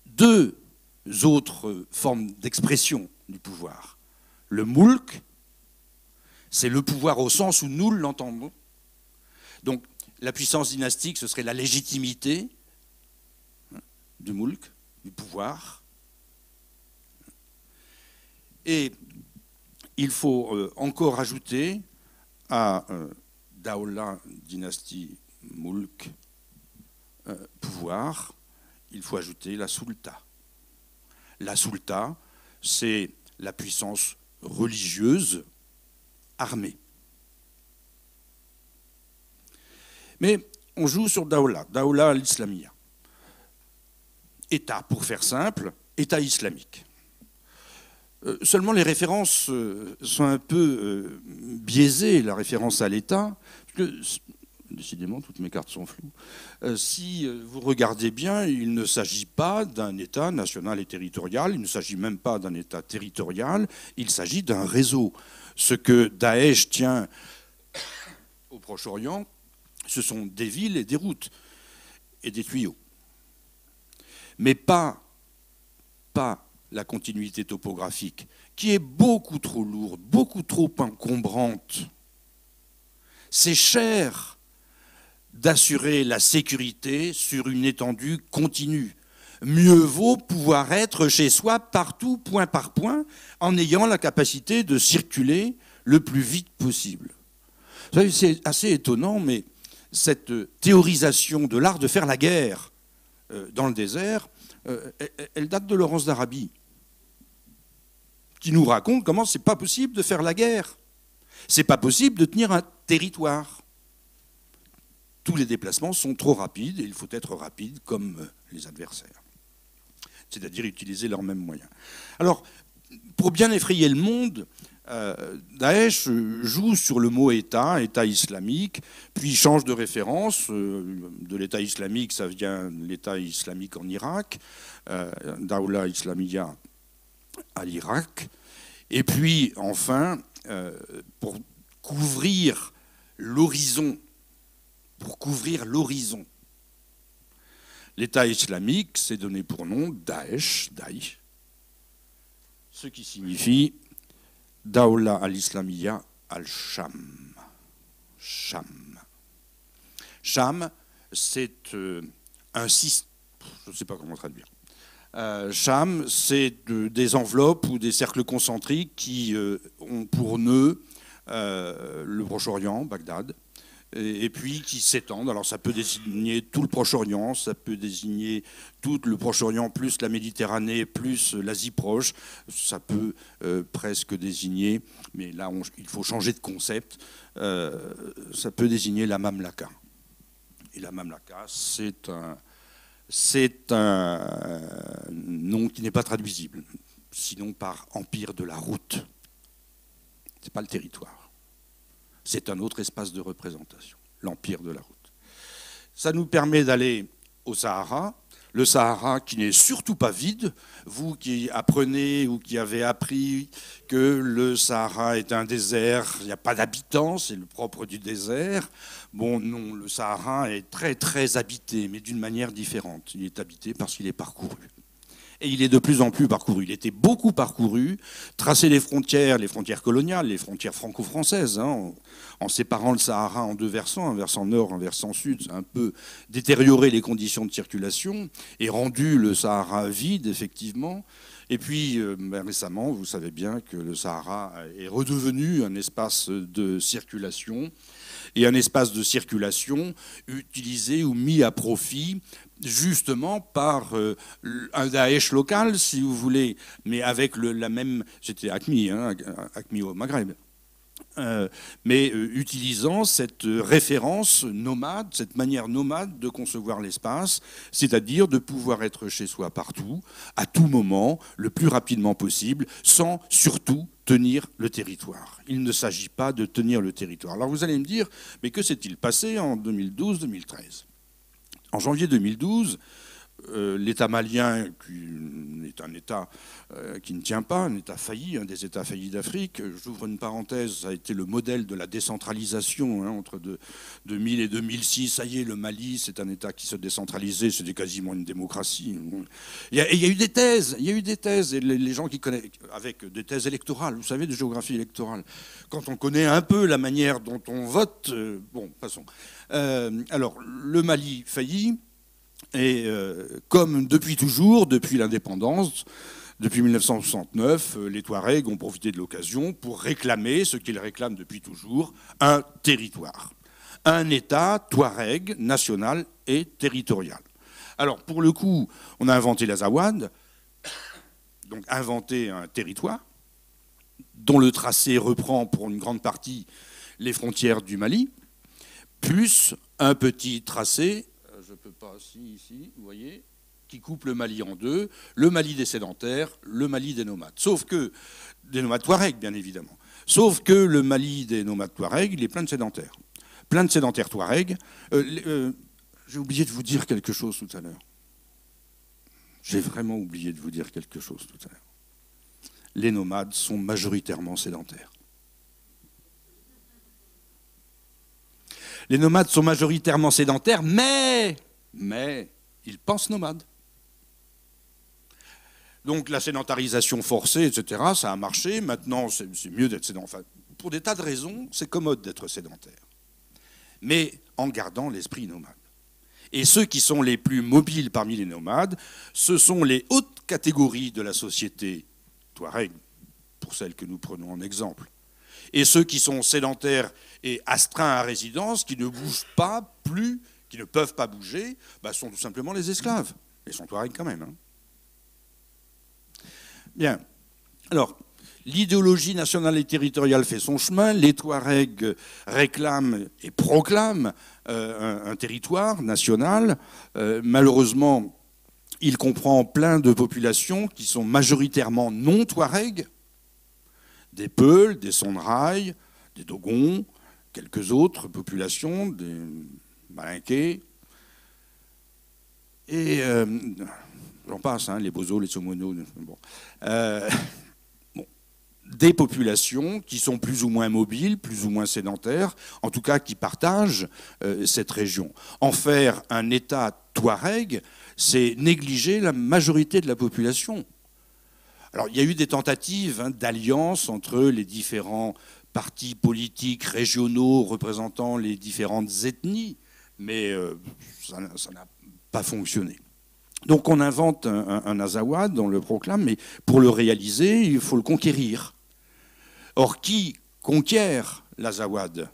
deux autres formes d'expression du pouvoir. Le mulk, c'est le pouvoir au sens où nous l'entendons. Donc la puissance dynastique, ce serait la légitimité du mulk, du pouvoir. Et il faut encore ajouter à Dawla, dynastie, mulk, pouvoir, il faut ajouter la sulta. La sulta, c'est la puissance religieuse armée. Mais on joue sur Dawla, Dawla al-Islamiyya. État, pour faire simple, État islamique. Seulement les références sont un peu biaisées, la référence à l'État, parce que décidément, toutes mes cartes sont floues. Si vous regardez bien, il ne s'agit pas d'un État national et territorial, il ne s'agit même pas d'un État territorial, il s'agit d'un réseau. Ce que Daesh tient au Proche-Orient, ce sont des villes et des routes et des tuyaux. Mais pas la continuité topographique, qui est beaucoup trop lourde, beaucoup trop encombrante. C'est cher d'assurer la sécurité sur une étendue continue. Mieux vaut pouvoir être chez soi partout, point par point, en ayant la capacité de circuler le plus vite possible. Vous savez, c'est assez étonnant, mais cette théorisation de l'art de faire la guerre dans le désert, elle date de Laurence d'Arabie, qui nous raconte comment c'est pas possible de faire la guerre. C'est pas possible de tenir un territoire. tous les déplacements sont trop rapides et il faut être rapide comme les adversaires. C'est-à-dire utiliser leurs mêmes moyens. Alors, pour bien effrayer le monde, Daesh joue sur le mot État, État islamique, puis change de référence. De l'État islamique, ça vient de l'État islamique en Irak, Dawla Islamiyya à l'Irak. Et puis, enfin, pour couvrir l'horizon, l'État islamique s'est donné pour nom Daesh, ce qui signifie Dawla al-Islamiyya al-Sham. Sham, c'est un système, je ne sais pas comment traduire. Sham, c'est des enveloppes ou des cercles concentriques qui ont pour nœud le Proche-Orient, Bagdad, et puis qui s'étendent. Alors ça peut désigner tout le Proche-Orient, ça peut désigner tout le Proche-Orient plus la Méditerranée plus l'Asie proche, ça peut presque désigner, mais là il faut changer de concept, ça peut désigner la Mamlaka. Et la Mamlaka, c'est un nom qui n'est pas traduisible, sinon par empire de la route. Ce n'est pas le territoire. C'est un autre espace de représentation, l'empire de la route. Ça nous permet d'aller au Sahara, le Sahara qui n'est surtout pas vide. Vous qui apprenez ou qui avez appris que le Sahara est un désert, il n'y a pas d'habitants, c'est le propre du désert. Bon, non, le Sahara est très très habité, mais d'une manière différente. Il est habité parce qu'il est parcouru. Et il est de plus en plus parcouru. Il était beaucoup parcouru, tracé les frontières coloniales, les frontières franco-françaises, hein, en séparant le Sahara en deux versants, un versant nord, un versant sud, un peu détérioré les conditions de circulation et rendu le Sahara vide, effectivement. Et puis, récemment, vous savez bien que le Sahara est redevenu un espace de circulation, et un espace de circulation utilisé ou mis à profit justement par un Daesh local, si vous voulez, mais avec la même... C'était AQMI, hein, AQMI au Maghreb. Mais utilisant cette référence nomade, cette manière nomade de concevoir l'espace, c'est-à-dire de pouvoir être chez soi partout, à tout moment, le plus rapidement possible, sans surtout tenir le territoire. Il ne s'agit pas de tenir le territoire. Alors vous allez me dire, mais que s'est-il passé en 2012-2013 ? En janvier 2012, l'État malien, qui est un État qui ne tient pas, un État failli, un des États faillis d'Afrique, j'ouvre une parenthèse, ça a été le modèle de la décentralisation, hein, entre 2000 et 2006. Ça y est, le Mali, c'est un État qui se décentralisait, c'était quasiment une démocratie. Il y a eu des thèses, et les gens qui connaissent, avec des thèses électorales, vous savez, de géographie électorale. Quand on connaît un peu la manière dont on vote, bon, passons. Alors, le Mali failli. Et comme depuis toujours, depuis l'indépendance, depuis 1969, les Touaregs ont profité de l'occasion pour réclamer ce qu'ils réclament depuis toujours, un territoire. Un État Touareg national et territorial. Alors, pour le coup, on a inventé l'Azawad, donc inventé un territoire, dont le tracé reprend pour une grande partie les frontières du Mali, plus un petit tracé, je ne peux pas, ici, vous voyez, qui coupe le Mali en deux, le Mali des sédentaires, le Mali des nomades. Sauf que, des nomades Touaregs, bien évidemment. Sauf que le Mali des nomades Touaregs, il est plein de sédentaires. Plein de sédentaires Touaregs. J'ai oublié de vous dire quelque chose tout à l'heure. J'ai vraiment oublié de vous dire quelque chose tout à l'heure. Les nomades sont majoritairement sédentaires. Les nomades sont majoritairement sédentaires, mais ils pensent nomades. Donc la sédentarisation forcée, etc., ça a marché. Maintenant, c'est mieux d'être sédentaire. Enfin, pour des tas de raisons, c'est commode d'être sédentaire. Mais en gardant l'esprit nomade. Et ceux qui sont les plus mobiles parmi les nomades, ce sont les hautes catégories de la société touareg, pour celles que nous prenons en exemple. Et ceux qui sont sédentaires et astreints à résidence, qui ne bougent pas plus, qui ne peuvent pas bouger, sont tout simplement les esclaves. Ils sont Touaregs quand même. Hein. Bien. Alors, L'idéologie nationale et territoriale fait son chemin, les Touaregs réclament et proclament un territoire national. Malheureusement, il comprend plein de populations qui sont majoritairement non Touaregs, des Peuls, des Sonrailles, des Dogons, quelques autres populations, des Malinqués, et j'en passe, hein, les Bozos, les Somonos. Bon. Des populations qui sont plus ou moins mobiles, plus ou moins sédentaires, en tout cas qui partagent cette région. En faire un État touareg, c'est négliger la majorité de la population. Alors il y a eu des tentatives d'alliance entre les différents partis politiques régionaux représentant les différentes ethnies, mais ça n'a pas fonctionné. Donc on invente un Azawad, on le proclame, mais pour le réaliser, il faut le conquérir. Or, qui conquiert l'Azawad?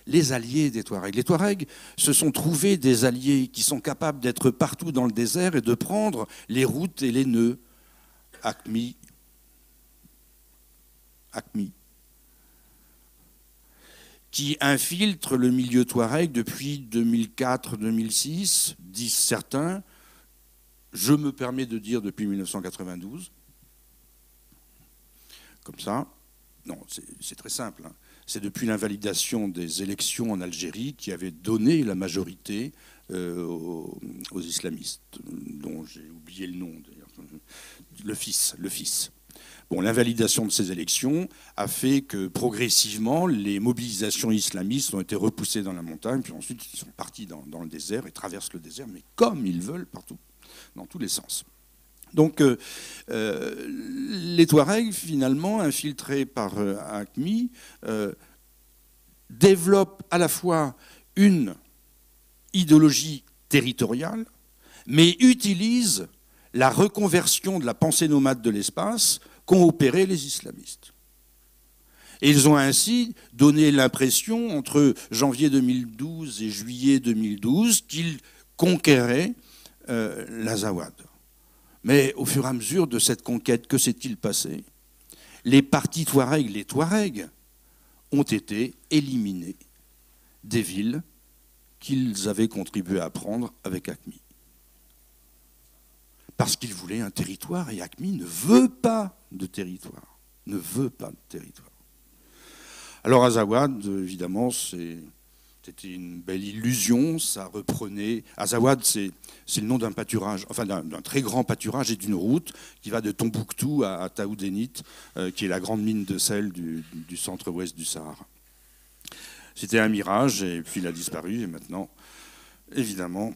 Les alliés des Touaregs. Les Touaregs se sont trouvés des alliés qui sont capables d'être partout dans le désert et de prendre les routes et les nœuds. Acmi. Qui infiltre le milieu Touareg depuis 2004-2006, disent certains. Je me permets de dire depuis 1992. Comme ça. Non, c'est très simple. Hein. C'est depuis l'invalidation des élections en Algérie qui avait donné la majorité aux islamistes, dont j'ai oublié le nom d'ailleurs. Le fils. Bon, l'invalidation de ces élections a fait que progressivement, les mobilisations islamistes ont été repoussées dans la montagne, puis ensuite ils sont partis dans le désert et traversent le désert, mais comme ils veulent, partout, dans tous les sens. Donc, les Touaregs, finalement, infiltrés par Acmi, développent à la fois une idéologie territoriale, mais utilisent la reconversion de la pensée nomade de l'espace qu'ont opéré les islamistes. Et ils ont ainsi donné l'impression, entre janvier 2012 et juillet 2012, qu'ils conquéraient l'Azawad. Mais au fur et à mesure de cette conquête, que s'est-il passé? Les partis Touaregs, les Touaregs, ont été éliminés des villes qu'ils avaient contribué à prendre avec Acmi. Parce qu'ils voulaient un territoire, et Acmi ne veut pas de territoire. Ne veut pas de territoire. Alors Azawad, évidemment, c'était une belle illusion, ça reprenait... Azawad, c'est le nom d'un pâturage, enfin d'un très grand pâturage et d'une route qui va de Tombouctou à Taoudénit, qui est la grande mine de sel du centre-ouest du Sahara. C'était un mirage, et puis il a disparu, et maintenant, évidemment,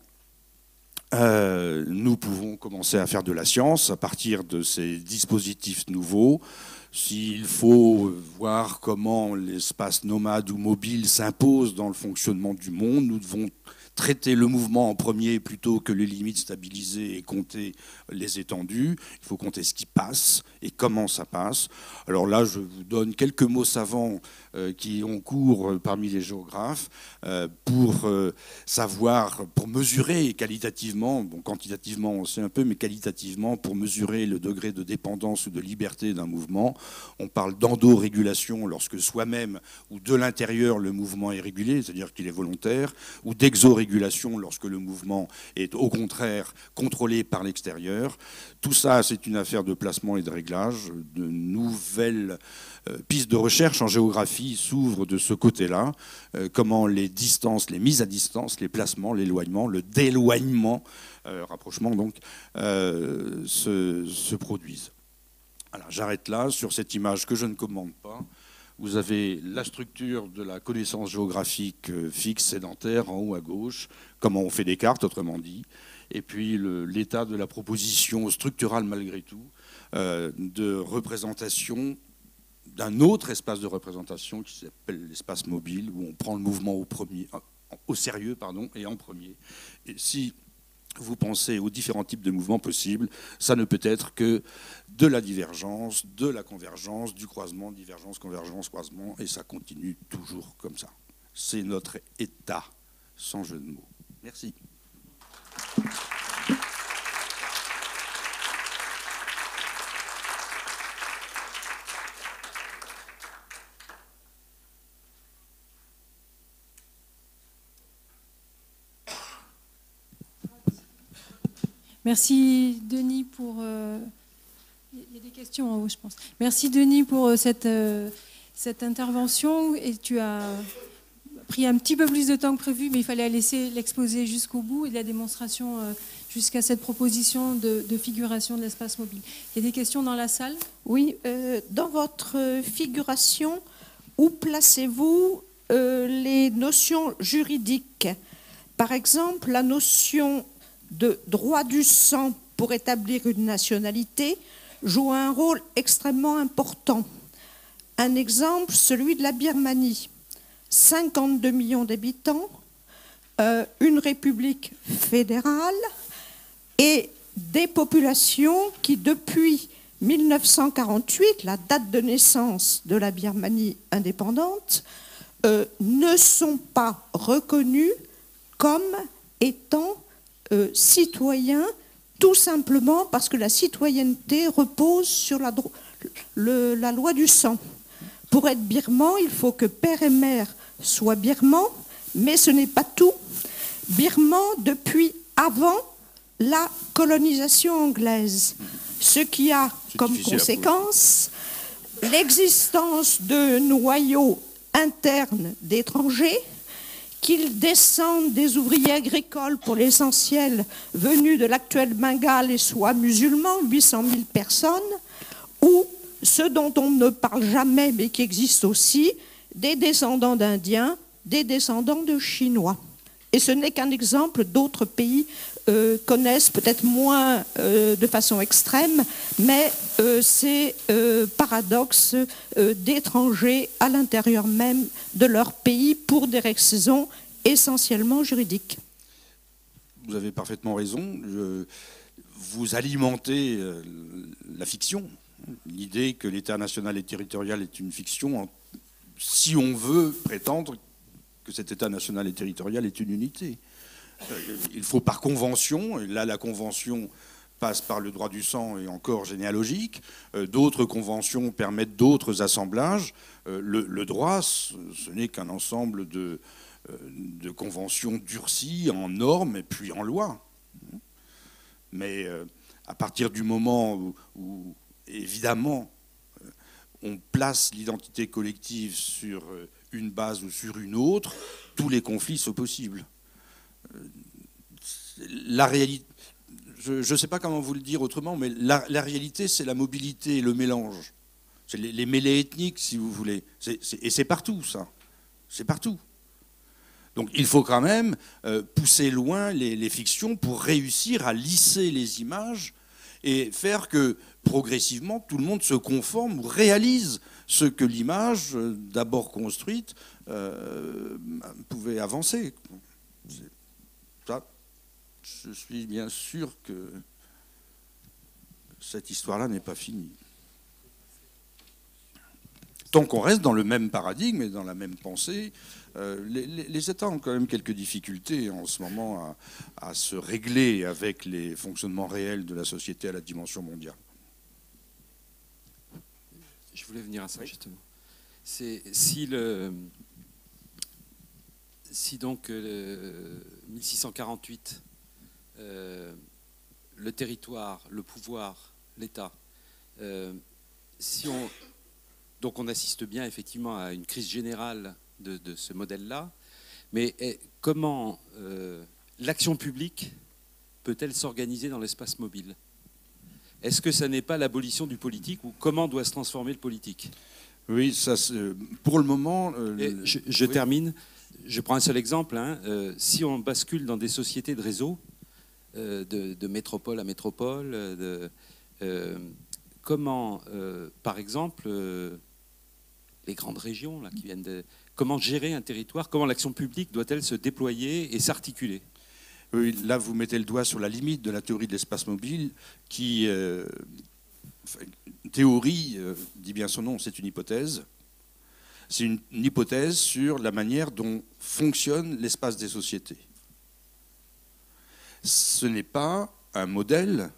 nous pouvons commencer à faire de la science à partir de ces dispositifs nouveaux. S'il faut voir comment l'espace nomade ou mobile s'impose dans le fonctionnement du monde, nous devons traiter le mouvement en premier plutôt que les limites stabilisées et compter les étendues. Il faut compter ce qui passe et comment ça passe. Alors là, je vous donne quelques mots savants qui ont cours parmi les géographes pour savoir, pour mesurer qualitativement, bon quantitativement on sait un peu, mais qualitativement pour mesurer le degré de dépendance ou de liberté d'un mouvement. On parle d'endorégulation lorsque soi-même ou de l'intérieur le mouvement est régulé, c'est-à-dire qu'il est volontaire, ou d'exorégulation lorsque le mouvement est au contraire contrôlé par l'extérieur. Tout ça, c'est une affaire de placement et de réglage. De nouvelles pistes de recherche en géographie s'ouvrent de ce côté-là. Comment les distances, les mises à distance, les placements, l'éloignement, le déloignement, rapprochement donc, se produisent. Alors, j'arrête là sur cette image que je ne commande pas. Vous avez la structure de la connaissance géographique fixe, sédentaire, en haut à gauche, comment on fait des cartes, autrement dit, et puis l'état de la proposition structurale, malgré tout, de représentation d'un autre espace de représentation qui s'appelle l'espace mobile, où on prend le mouvement au sérieux et en premier. Et si vous pensez aux différents types de mouvements possibles, ça ne peut être que de la divergence, de la convergence, du croisement, divergence, convergence, croisement, et ça continue toujours comme ça. C'est notre état, sans jeu de mots. Merci. Merci Denis pour... Il y a des questions en haut, je pense. Merci Denis pour cette intervention. Et tu as pris un petit peu plus de temps que prévu, mais il fallait laisser l'exposé jusqu'au bout et la démonstration jusqu'à cette proposition de figuration de l'espace mobile. Il y a des questions dans la salle? Oui, dans votre figuration, où placez-vous les notions juridiques? Par exemple, la notion de droit du sang pour établir une nationalité joue un rôle extrêmement important. Un exemple, celui de la Birmanie. 52 millions d'habitants, une république fédérale et des populations qui, depuis 1948, la date de naissance de la Birmanie indépendante, ne sont pas reconnus comme étant citoyens, tout simplement parce que la citoyenneté repose sur la loi du sang. Pour être birman, il faut que père et mère soient birmans, mais ce n'est pas tout. Birman depuis avant la colonisation anglaise, ce qui a comme conséquence l'existence de noyaux internes d'étrangers, qu'ils descendent des ouvriers agricoles pour l'essentiel venus de l'actuel Bengale et soient musulmans, 800 000 personnes, ou ce dont on ne parle jamais mais qui existe aussi, des descendants d'Indiens, des descendants de Chinois. Et ce n'est qu'un exemple, d'autres pays connaissent peut-être moins de façon extrême, mais ces paradoxes d'étrangers à l'intérieur même de leur pays pour des raisons essentiellement juridiques. Vous avez parfaitement raison. Vous alimentez la fiction. L'idée que l'État national et territorial est une fiction, si on veut prétendre que cet État national et territorial est une unité. Il faut par convention, et là la convention passe par le droit du sang et encore généalogique, d'autres conventions permettent d'autres assemblages. Le droit, ce n'est qu'un ensemble de conventions durcies en normes et puis en lois. Mais à partir du moment où évidemment, on place l'identité collective sur une base ou sur une autre, tous les conflits sont possibles. La réalité, je ne sais pas comment vous le dire autrement, mais la réalité, c'est la mobilité et le mélange. C'est les mêlées ethniques, si vous voulez. Et c'est partout, ça. C'est partout. Donc il faut quand même pousser loin les fictions pour réussir à lisser les images et faire que progressivement tout le monde se conforme ou réalise ce que l'image, d'abord construite, pouvait avancer. Ça, je suis bien sûr que cette histoire-là n'est pas finie. Tant qu'on reste dans le même paradigme et dans la même pensée, les États ont quand même quelques difficultés en ce moment à se régler avec les fonctionnements réels de la société à la dimension mondiale. Je voulais venir à ça, justement. Si donc 1648, le territoire, le pouvoir, l'État, donc on assiste bien effectivement à une crise générale de ce modèle-là, mais comment l'action publique peut-elle s'organiser dans l'espace mobile? Est-ce que ça n'est pas l'abolition du politique, ou comment doit se transformer le politique? Oui, ça, pour le moment... Je termine. Je prends un seul exemple. Si on bascule dans des sociétés de réseau, de métropole à métropole, comment, par exemple, les grandes régions là, qui viennent de... Comment gérer un territoire? Comment l'action publique doit-elle se déployer et s'articuler? Oui, là, vous mettez le doigt sur la limite de la théorie de l'espace mobile, qui, théorie, dit bien son nom, c'est une hypothèse. C'est une hypothèse sur la manière dont fonctionne l'espace des sociétés. Ce n'est pas un modèle,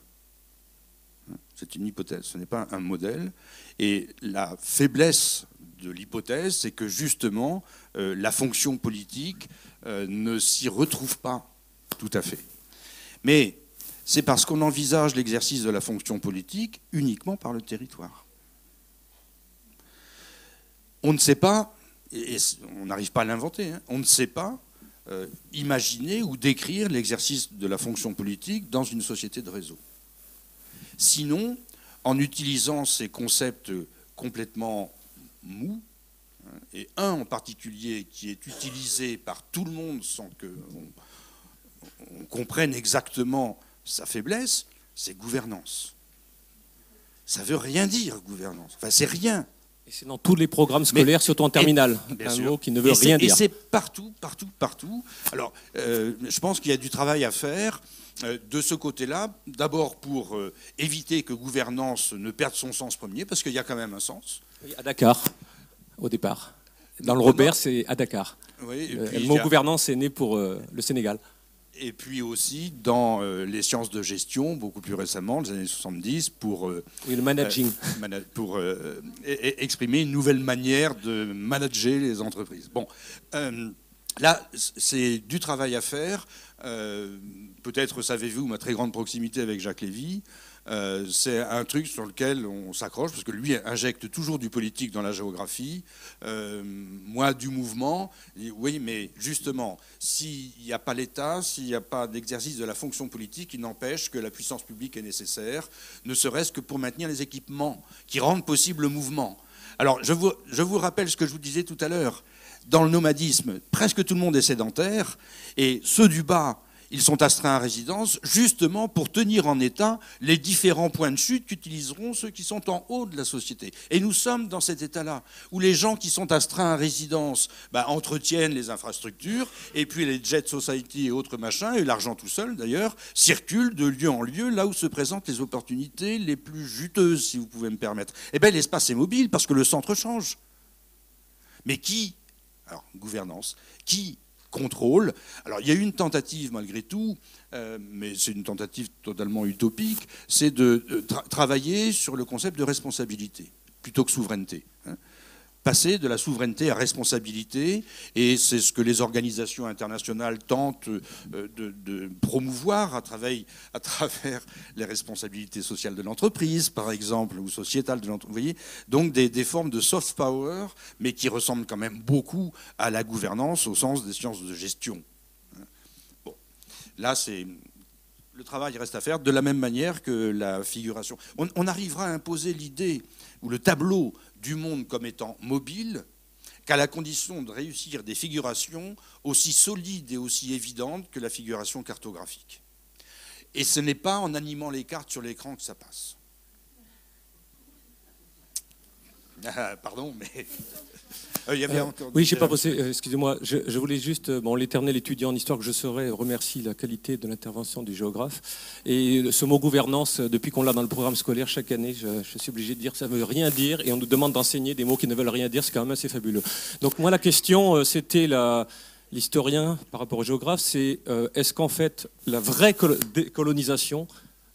c'est une hypothèse, ce n'est pas un modèle. Et la faiblesse de l'hypothèse, c'est que justement, la fonction politique ne s'y retrouve pas tout à fait. Mais c'est parce qu'on envisage l'exercice de la fonction politique uniquement par le territoire. On ne sait pas, et on n'arrive pas à l'inventer, on ne sait pas imaginer ou décrire l'exercice de la fonction politique dans une société de réseau. Sinon, en utilisant ces concepts complètement mous, et un en particulier qui est utilisé par tout le monde sans qu'on comprenne exactement sa faiblesse, c'est gouvernance. Ça ne veut rien dire, gouvernance. Enfin, c'est rien. Et c'est dans tous les programmes scolaires, surtout en terminale. Un mot qui ne veut rien dire. Et c'est partout, partout, partout. Alors, je pense qu'il y a du travail à faire de ce côté-là. D'abord pour éviter que gouvernance ne perde son sens premier, parce qu'il y a quand même un sens. Oui, à Dakar, au départ. Dans le Robert, c'est à Dakar. Oui, le mot gouvernance est né pour le Sénégal. Et puis aussi dans les sciences de gestion, beaucoup plus récemment, les années 70, pour, oui, le managing. Pour exprimer une nouvelle manière de manager les entreprises. Bon, là, c'est du travail à faire. Peut-être savez-vous ma très grande proximité avec Jacques Lévy. C'est un truc sur lequel on s'accroche, parce que lui injecte toujours du politique dans la géographie, moi du mouvement. Oui, mais justement, s'il n'y a pas l'État, s'il n'y a pas d'exercice de la fonction politique, il n'empêche que la puissance publique est nécessaire, ne serait-ce que pour maintenir les équipements qui rendent possible le mouvement. Alors, je vous rappelle ce que je vous disais tout à l'heure. Dans le nomadisme, presque tout le monde est sédentaire, et ceux du bas, ils sont astreints à résidence justement pour tenir en état les différents points de chute qu'utiliseront ceux qui sont en haut de la société. Et nous sommes dans cet état-là, où les gens qui sont astreints à résidence entretiennent les infrastructures, et puis les jet society et autres machins, et l'argent tout seul d'ailleurs, circulent de lieu en lieu, là où se présentent les opportunités les plus juteuses, si vous pouvez me permettre. Eh bien, l'espace est mobile parce que le centre change. Mais qui, alors gouvernance, qui contrôle. Alors il y a eu une tentative malgré tout, mais c'est une tentative totalement utopique, c'est de travailler sur le concept de responsabilité plutôt que souveraineté. Passer de la souveraineté à responsabilité, et c'est ce que les organisations internationales tentent de promouvoir à travers les responsabilités sociales de l'entreprise, par exemple, ou sociétales de l'entreprise. Vous voyez, donc des formes de soft power, mais qui ressemblent quand même beaucoup à la gouvernance au sens des sciences de gestion. Bon, là, le travail reste à faire de la même manière que la figuration. On arrivera à imposer l'idée ou le tableau du monde comme étant mobile qu'à la condition de réussir des figurations aussi solides et aussi évidentes que la figuration cartographique. Et ce n'est pas en animant les cartes sur l'écran que ça passe. Pardon, mais... Il y avait encore oui, je n'ai pas posé, excusez-moi, je voulais juste, l'éternel étudiant en histoire que je serai remercie la qualité de l'intervention du géographe. Et ce mot gouvernance, depuis qu'on l'a dans le programme scolaire chaque année, je suis obligé de dire que ça ne veut rien dire, et on nous demande d'enseigner des mots qui ne veulent rien dire, c'est quand même assez fabuleux. Donc moi, la question, c'était l'historien par rapport au géographe, c'est est-ce qu'en fait, la vraie colonisation,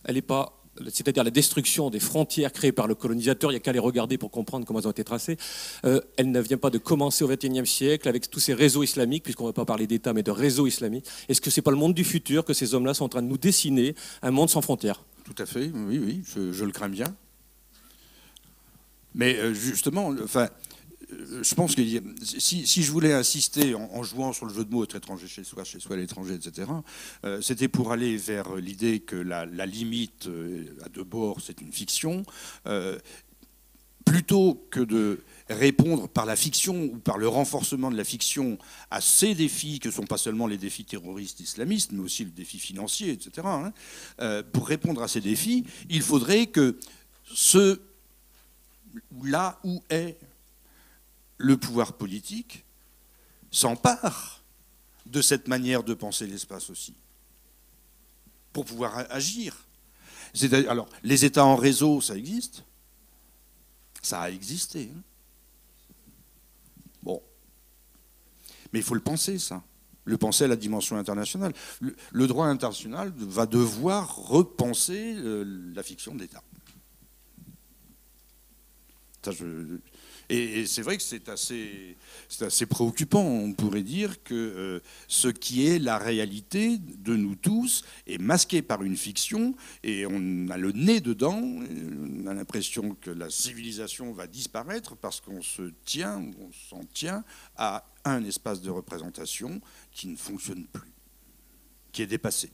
elle n'est pas... c'est-à-dire la destruction des frontières créées par le colonisateur, il n'y a qu'à les regarder pour comprendre comment elles ont été tracées, elle ne vient pas de commencer au XXIe siècle avec tous ces réseaux islamiques, puisqu'on ne va pas parler d'État, mais de réseaux islamiques. Est-ce que ce n'est pas le monde du futur que ces hommes-là sont en train de nous dessiner, un monde sans frontières? Tout à fait, oui, je le crains bien. Mais justement, je pense que si je voulais insister en jouant sur le jeu de mots être étranger chez soi à l'étranger, etc., c'était pour aller vers l'idée que la limite à deux bords, c'est une fiction, plutôt que de répondre par la fiction ou par le renforcement de la fiction à ces défis que ne sont pas seulement les défis terroristes islamistes, mais aussi le défi financier, etc. Pour répondre à ces défis, il faudrait que là où est le pouvoir politique s'empare de cette manière de penser l'espace aussi, pour pouvoir agir. Alors, les États en réseau, ça existe. Ça a existé. Bon. Mais il faut le penser, ça. Le penser à la dimension internationale. Le droit international va devoir repenser la fiction d'État. Ça, Et c'est vrai que c'est assez préoccupant. On pourrait dire que ce qui est la réalité de nous tous est masqué par une fiction et on a le nez dedans. On a l'impression que la civilisation va disparaître parce qu'on s'en tient à un espace de représentation qui ne fonctionne plus, qui est dépassé.